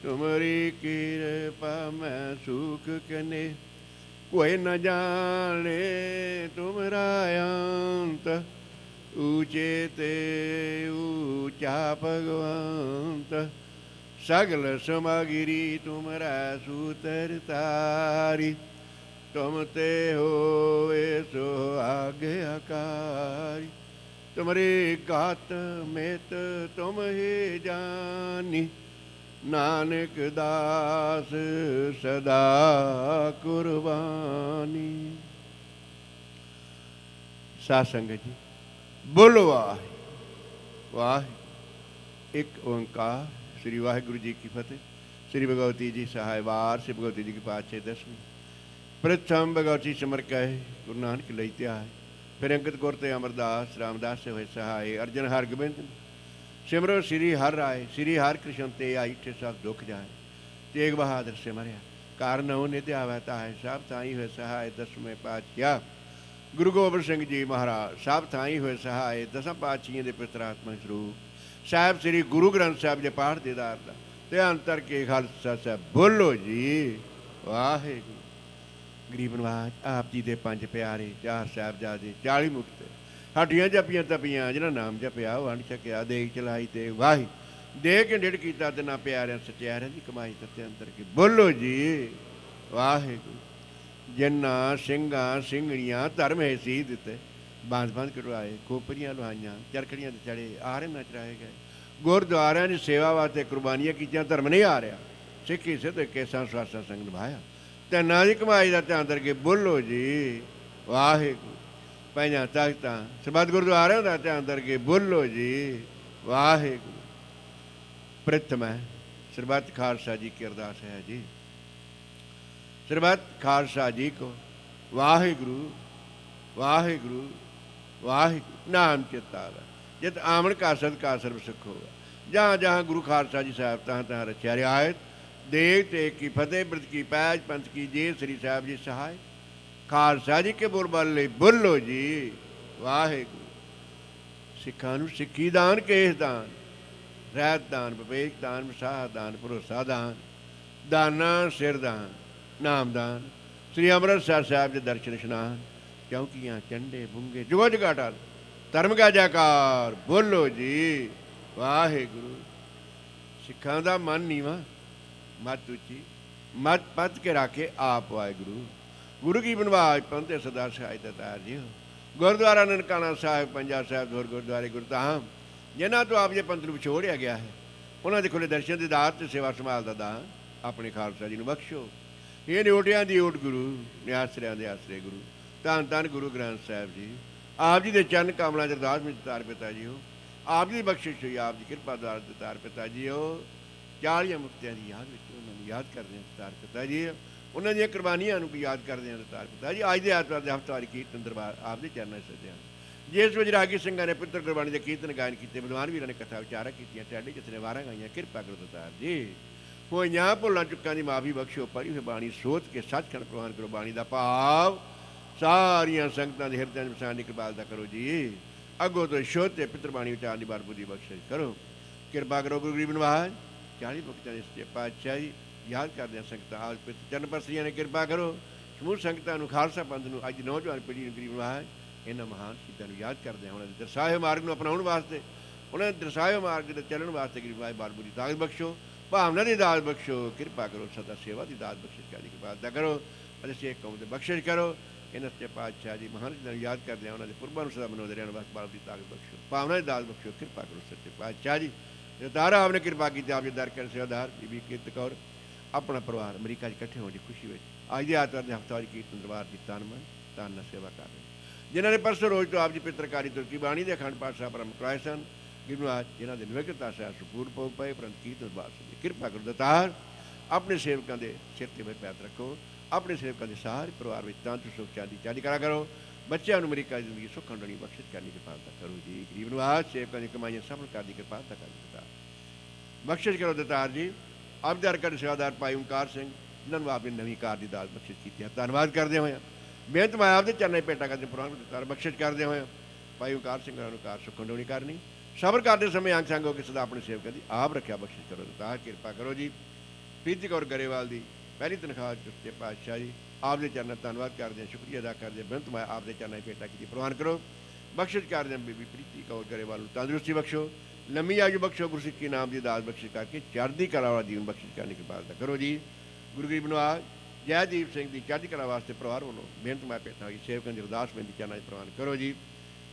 ਤੁਮਰੀ ਕਿਰਪਾ ਮੈਂ ਸੁਖ ਕਨੇ, ਕੋਈ ਨ ਜਾਣੇ ਤੁਮਰਾ ਅੰਤ, ਊਚੇ ਤੇ ਊਚਾ ਭਗਵੰਤ, ਸਗਲ ਸਮਗਰੀ ਤੁਮਰਾ ਸੂਤਰ ਤਾਰੀ, ਤੁਮ ਤੇ ਹੋਏ ਸੋ ਆਗਿਆਕਾਰੀ, ਤੁਮਰੇ ਗਾਤ ਮੇਤ ਤੁਮ ਹੀ ਜਾਨੀ, ਨਾਨਕ ਦਾਸ ਸਦਾ ਕੁਰਬਾਨੀ। ਸਾਧ ਸੰਗਤ ਜੀ ਬੋਲੋ ਵਾਹਿ ਵਾਹਿ। ਇੱਕ ਓੰਕਾਰ ਸ੍ਰੀ ਵਾਹਿਗੁਰੂ ਜੀ ਕੀ ਫਤਿਹ। ਸ੍ਰੀ ਭਗਵਤੀ ਜੀ ਸਹਾय ਵਾਰ, श्री भगवती जी की पातशाही दसवीं। प्रथम भगवती सिमर कहे गुरु नानक लई ध्याय, फिर अंगद गुर ते अमरदास रामदास से होए सहाय, अर्जन हरगोबिंद सिमरो श्री हर राय, श्री हर कृष्ण ते आई थे सब दुख जाए, तेग बहादुर सिमरिया कारण नित्य आवता है, सब थाई हुए सहाय दसवें पातशाह गुरु गोबिंद सिंह जी महाराज, सब थाई हुए सहाय दसां पातशाहियां दे पितरात्मा स्वरूप साहब श्री गुरु ग्रंथ साहब जे पाठ दीदार दा ते अंतर के खालसा साहब बोलो जी वाहिगुरू। गरीब नवाज आप जी दे 5 प्यारे, 4 साहिबजादे, 40 मुक्त ਹੱਡੀਆਂ ਜਪੀਆਂ ਤਪੀਆਂ ਜਿਹਨਾਂ ਨਾਮ ਜਪਿਆ ਉਹ ਵੰਡ ਛਕਿਆ ਦੇਖ ਚਲਾਈ ਤੇ ਵਾਹੀ ਦੇ ਕੇ ਡਿੜ ਕੀਤਾ ਤੇ ਨਾ ਪਿਆਰਿਆਂ ਸਚਿਆਰਿਆਂ ਦੀ ਕਮਾਈ ਤਤੇ ਅੰਦਰ ਕੀ ਬੋਲੋ ਜੀ ਵਾਹਿਗੁਰੂ। ਜਿੰਨਾ ਸਿੰਘਾਂ ਸਿੰਘਣੀਆਂ ਧਰਮ ਹੈ ਸੀ ਦਿੱਤੇ ਬੰਦ ਕਰਵਾਏ ਖੋਪਰੀਆਂ ਲੁਹਾਈਆਂ ਚਰਖੜੀਆਂ ਤੇ ਚੜੇ ਆਰੇ ਨਾ ਚਰਾਏ ਗਏ ਗੁਰਦੁਆਰਿਆਂ ਦੀ ਸੇਵਾ ਵਾਸਤੇ ਕੁਰਬਾਨੀਆਂ ਕੀਤੀਆਂ ਧਰਮ ਨਹੀਂ ਆ ਰਿਹਾ ਸਿੱਖੀ ਸਿੱਧ ਕੇਸਾਂ ਸਵਾਸਾਂ ਸੰਗ ਨਿਭਾਇਆ ਤੇ ਨਾ ਦੀ ਕਮਾਈ ਦਾ ਧਿਆਨ ਕਰਕੇ ਬੋਲੋ ਜੀ ਵਾਹਿਗੁਰੂ। ਪੰਜਾਂ ਤਖਤਾਂ ਸਰਬੱਤ ਗੁਰਦੁਆਰਿਆਂ ਦਾ ਧਿਆਨ ਕਰਕੇ ਬੋਲੋ ਜੀ ਵਾਹਿਗੁਰੂ। ਪ੍ਰਥਮ ਹੈ ਸਰਬੱਤ ਖਾਲਸਾ ਜੀ ਕੀ ਅਰਦਾਸ ਹੈ ਜੀ। ਸਰਬੱਤ ਖਾਲਸਾ ਜੀ ਕੋ ਵਾਹਿਗੁਰੂ ਵਾਹਿਗੁਰੂ ਵਾਹਿਗੁਰੂ ਨਾਮ ਚਿਤਾਵਾ ਜਿਤ ਆਮਣ ਕਾ ਸਦਕਾ ਸਰਬ ਸੁਖ ਹੋਗਾ। जहाँ जहाँ गुरु खालसा जी साहब तहाँ तहाँ रचा रियायत देव तेग की फतेह ब्रत की पैज पंथ की जे श्री साहब जी सहाय खालसा जी के बोल बाले बोलो जी वाहेगुरू। सिखा नूं सिक्खी दान केस दान रहत दान विवेक दान विसाह दान भरोसा दान दाना सिर दान नाम दान श्री अमृतसर साहब के दर्शन इशनान चौंकियाँ चंडे बुंगे जुगो जगाटाल धर्म का जयकार बोलो जी वाहेगुरू। सिखां दा मन नीवा मत उची मत पत के राखे आप वाहेगुरू। गुरु की बनवाज पंथे सदा सहाय दातार जी हो। गुरुद्वारा ननकाना साहिब पंजा साहिब होर गुरुद्वारे गुरधाम जिन्हां तो आप जे पंथ नूं विछोड़िया गया है उन्हां दे खुले दर्शन दी दात ते सेवा संभाल दा दान अपने खालसा जी नूं बख्शो। ये निओटियां दी ओट गुरु निआसरियां दे आसरे गुरु धन धन गुरु ग्रंथ साहिब जी आप जी दे चरण कमलां च अरदास में दातार पिता जी हो। आप जी बख्शिश हुई आप जी कृपा द्वार दातार पिता जी हो। 40 मुक्तियां की याद उन्होंने याद करते हैं दातार पिता जी उन्होंने कुर्बानियां भी याद करते हैं दातार पिता जी। अज के ऐतवार के हफ्तावारी कीर्तन दरबार आप के चरणों सदे हैं जिस वजह रागी सिंह ने पुत्र गुरबाणी के कीर्तन गायन किए विद्वान वीर ने कथा विचारा की टैडे जिसने वारा गाइया कृपा करो दातार जी। होइयां भुलां चुक्कां दी माफी बख्शो पढ़ी हुई बाणी सोच के सचखंड प्रवान करो बाणी का भाव सारिया संगतां दे हिरदियां च वसाण दी कृपालता करो जी। अगों तो शोध पितरबाणी उचार की बारबुदी बख्शिश करो कृपा करो गुरु गरीब नवाज 40 मुक्तियां पातशाह जी याद करदे संगतां आज पित चरण परसियां ने कृपा करो समूह संगतां नूं खालसा पंथ नूं अज नौजवान पीढ़ी नूं गरीब नवाज इन्हां महान शहीदां नूं याद करदे उन्हां दे दर्शाए मार्ग नूं अपनाउण वास्ते उन्हां दे दर्शाए मार्ग ते चलण वास्ते गरीब नवाज बारबुदी ताकत बख्शो भावना की दात बख्शो कृपा करो सदा सेवा की दात बख्शिश करने की बात करो अरे से कौम से बख्शिश करो इन सच्चे पातशाह जी महान जी याद करते हैं उन्होंने पुरबा सदा मनोदे रहने वास्ते बाप की ताकत बख्शो भावना की दात बख्शो कृपा करो सच्चे पातशाह जी तारा आपने कृपा की आप दर कर सेवादार बीबी कीरत कौर अपना परिवार अमरीका इकट्ठे होने की खुशी में अज के ऐतवार के हफ्तावारी कीर्तन दरबार की तन मन तन सेवा कर रहे हैं जिन्होंने परसों रोज तो आप जी पित्रकारी तुर्की बाणी के अखंड पाठ साहब प्रारंभ करवाए सन गिरवाज जिन्हों के निविघ्नता से सुपूर पो पाए परंतु कीर्तन दरबार से कृपा करो दातार अपने सेवकों के सिर ते पैर रखो अपने सेवकों के सारे परिवार में तंत्र सुख चांदी चांदी करा करो बच्चों अमरीका की जिंदगी सुख खंडनी बख्शिश करने की कृपालता करो जी। गरीब नवाज सेवकों की कमाइयां सफल करने की कृपालता करो बख्शिश करो दातार जी। अब दर कर सेवादार भाई ओंकार सिंह जिन्होंने आपने नवी कार की दात बख्शिश की है धन्यवाद करते हुए बेहत मैं आपके चरणों पेटा करते पुराण दातार बख्शिश करते हुए भाई ओंकार सिंह कार सुख खंडनी करनी सबर करते समय अंग संग होकर सदा अपने सेवकों की आप रखा बख्शिश करो दातार कृपा करो जी। प्रीति कौर गरेवाल की पहली तनख्वाह चुके पातशाह जी आपके चरणों धन्यवाद करते हैं शुक्रिया अदा करते हैं बेहत मैं आपके चरणों पेटा की प्रवान करो बख्शिश करते हैं बीबी प्रीति कौर गरेवाल तंदुरुस्ती बख्शो लंबी आयु बख्शो गुरु सिक्खी नाम की दात बख्शिश करके चढ़ती कला वाला जीवन बख्शिश करने की कृपालता करो जी। गुरु गरीब नवाज जयदीप सिंह की चढ़ती कला वास्ते परिवार वालों बेहत मैं पेटा हुई सेवकों की अरदास बेनती चरणों प्रवान करो जी।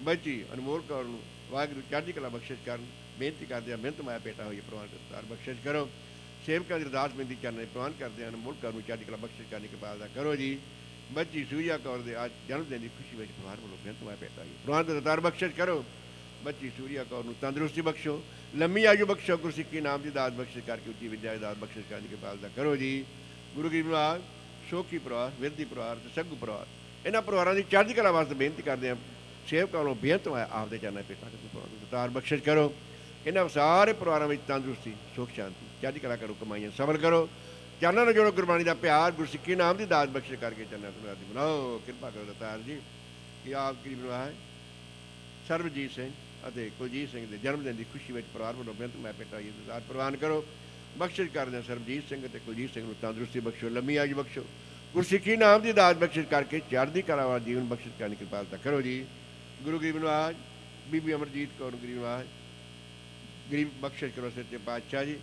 बच्ची अनमोल कौर वाहगुरू चढ़ती कला बख्शिश कर बेनती करते हैं बेहत मैं पेटा हुई प्रवान करतार बख्शिश करो सेवकों की अरदास बेनती चरणों प्रवान करते हैं अनमोल कौर चढ़ती कला बख्शिश करने की कृपालता करो जी। बच्ची सूर्या कौर के आज जन्मदिन की खुशी में परिवार वालों बेहत मैं पेटा हुई प्रवान करतार बख्शिश करो बच्ची सूर्या कौर तंदुरुस्ती बख्शो लंबी आयु बख्शो गुरु सिक्खी नाम की दात बख्शिश करके उच्ची विद्या की दात बख्शिश करने की कृपालता करो जी। गुरु गरीब नवाज सोखी परिवार विरदी परिवार सग्गू परिवार इन्होंने परिवारों की चढ़ती कला वास्ते बेनती करते हैं सेवकों वालों बेहत मैं आपके चरणों पेटा करके दात बख्शिश करो इन्होंने सारे परिवारों में तंदुरुस्ती सुख शांति चढ़ती कला करो कमाइयां सफल करो चरणों में जोड़ो गुरबाणी का प्यार गुरु सिक्खी नाम की दात बख्शिश करके चरणों बनाओ कृपा करो दातार जी कि आप गरीब नवाज सरबजीत सिंह ਅਤੇ ਕੁਲਜੀਤ ਸਿੰਘ ਦੇ ਜਨਮਦਿਨ ਦੀ ਖੁਸ਼ੀ ਵਿੱਚ ਪਰਿਵਾਰ ਵੱਲੋਂ ਬੇਨਤੀ ਮੈਂ ਪੇਟਾ ਜੀ ਦਾਤ ਪ੍ਰਵਾਨ ਕਰੋ ਬਖਸ਼ਿਸ਼ ਕਰਦੇ ਹਾਂ ਸਰਬਜੀਤ ਸਿੰਘ ਅਤੇ ਕੁਲਜੀਤ ਸਿੰਘ ਨੂੰ ਤੰਦਰੁਸਤੀ ਬਖਸ਼ੋ ਲੰਮੀ ਆਯੂ ਬਖਸ਼ੋ ਗੁਰਸਿੱਖੀ ਨਾਮ ਦੀ ਦਾਤ ਬਖਸ਼ਿਸ਼ ਕਰਕੇ ਚੜ੍ਹਦੀ ਕਲਾ ਵਾਲਾ ਜੀਵਨ ਬਖਸ਼ਿਸ਼ ਕਰਨ ਦੀ ਕਿਰਪਾਲਤਾ ਕਰੋ ਜੀ। गुरु गरीब नवाज बीबी अमरजीत कौर गरीब नवाज गरीब बख्शिश करो सच्चे पातशाह जी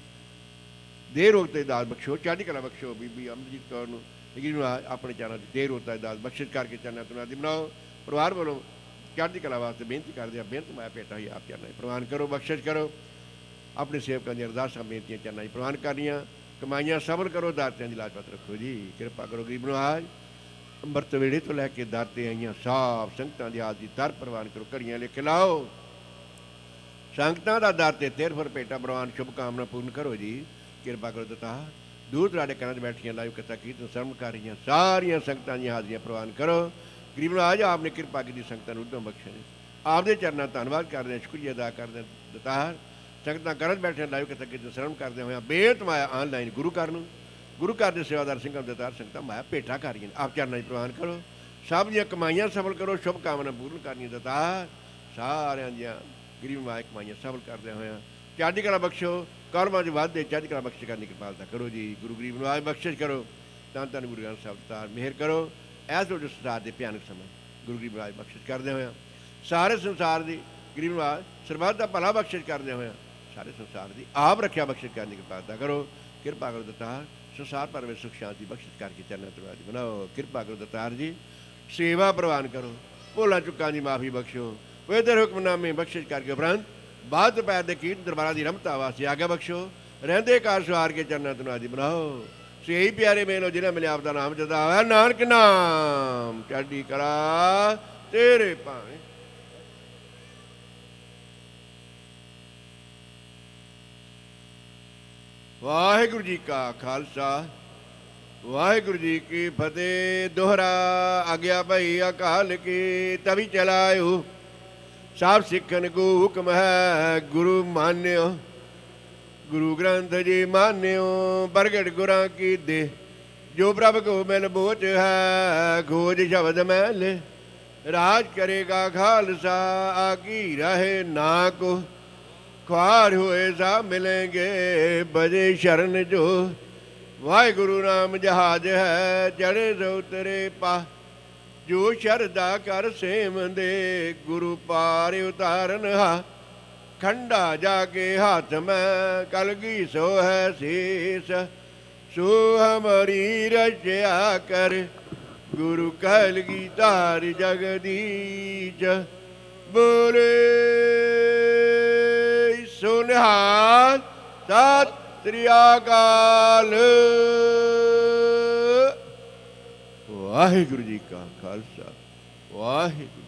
देर रोग ते दास बख्शो चढ़ी कला बख्शो बीबी अमरजीत कौर नूं गरीब नवाज अपने चरणों की देर रोग ते दास बख्शिश करके चरणों तुना दी बनाओ परिवार वालों चढ़ती कला वास्ते बेनती कर दिया बेनत माया भेटा ही आप चरणों प्रवान करो बख्शिश करो अपने सेवकों की अरदासां बेनतियां चरणों प्रवान करनियां कमाइयां सबर करो दातियां की लाजपत रखो जी कृपा करो गरीब नवाज ਅੰਮ੍ਰਿਤ ਵੇਲੇ ਤੋਂ ਲੈ ਕੇ ਦਰ ਤੇ ਆਈਆਂ ਸਾਫ ਸੰਗਤਾਂ ਦੀ ਆਦਿ ਦਰ ਪ੍ਰਵਾਨ ਕਰੋ ਘੜੀਆਂ ਲਿਖ ਲਾਓ ਸੰਗਤਾਂ ਦਾ ਦਰ ਤੇ 13 ਫੁੱਟ ਭੇਟਾ ਪ੍ਰਵਾਨ ਸ਼ੁਭ ਕਾਮਨਾ ਪੂਰਨ ਕਰੋ ਜੀ ਕਿਰਪਾ ਕਰੋ ਦਤਾ ਦੂਰ ਦਰਾਡੇ ਘਰਾਂ 'ਚ ਬੈਠੀਆਂ ਲਾਈਵ ਕਥਾ ਕੀਰਤਨ ਸਰਵਣ ਕਰ ਰਹੀਆਂ ਸਾਰੀਆਂ ਸੰਗਤਾਂ ਦੀਆਂ ਹਾਜ਼ਰੀਆਂ ਪ੍ਰਵਾਨ ਕਰੋ ਗਰੀਬ ਨਵਾਜ ਆਪਨੇ ਕਿਰਪਾ ਕੀਤੀ ਸੰਗਤਾਂ ਨੂੰ ਉਦਮ ਬਖਸ਼ੇ ਆਪਦੇ ਚਰਨਾਂ ਧੰਨਵਾਦ ਕਰਦੇ ਹਾਂ ਸ਼ੁਕਰੀਆ ਅਦਾ ਕਰਦੇ ਹਾਂ ਦਤਾ ਸੰਗਤਾਂ ਘਰਾਂ 'ਚ ਬੈਠੀਆਂ ਲਾਈਵ ਕਥਾ ਕੀਰਤਨ ਸਰਵਣ ਕਰਦੇ ਹੋਇਆ ਬੇਅੰਤ ਮਾਇਆ ਆਨਲਾਈਨ ਗੁਰੂ ਘਰ ਨੂੰ गुरु घर के सेवादार सिंह दतार संगत माया भेटा कर रही आप चरणों प्रवान करो सब दियाँ कमाइयां सफल करो शुभ कामना पूर्ण करनी दतार सारिया दियाँ गरीब माया कमाइयां सफल करदे होया चढ़ती कला बख्शो कर्मां च वाधे चढ़ती कला बख्श करने की कृपालता करो जी गुरु गरीब नवाज बख्शिश करो धन धन गुरु ग्रंथ साहिब दतार मेहर करो ऐस वेले संसार के भयानक समय गुरु गरीब नवाज बख्शिश करदे होया सारे संसार की गरीब नवाज सरबत का भला बख्शिश करदे होया सारे संसार की आप रखिया बख्शिश करने की कृपालता करो कृपा करो दतार संसार भर में सुख शांति बख्शिश करके चरणों तरवादी बनाओ कृपा करो दतार जी सेवा प्रवान करो भोला चुका की माफ़ी बख्शो वेदर हुक्मनामे बख्शिश करके उपरंत बाद पैर के कीर्तन दरबारा की रमता वास्ते आज्ञा बख्शो रहंदे कार सवार के चरणों तरवादी बनाओ सही प्यारे मेलो जिन्हें मिले आपका नाम जदा है नानक नाम चढ़ी कला तेरे भावे वाहिगुरु जी का खालसा वाहिगुरु जी की फतेह दोहरा आज्ञा भई अकाल की तभी चलायो सब सिखन को हुक्म है गुरु मान्यो गुरु ग्रंथ जी मान्यो प्रगट गुरां की दे जो प्रभ को मिल बोच है खोज शब्द मैल राज करेगा खालसा आकी रहे ना को ख्वार हुए सा मिलेंगे बजे शरण जो वाहिगुरु नाम जहाज है चढ़े सो उतरे पा जो शरदा कर सेम दे गुरु पार उतारन हा खंडा जाके हाथ में कलगी सो है शीस सो हमारी रचया कर गुरु कलगी तार जगदीश बोले सुनिहाल सत श्री अकाल वाहिगुरु जी का खालसा वाहिगुरु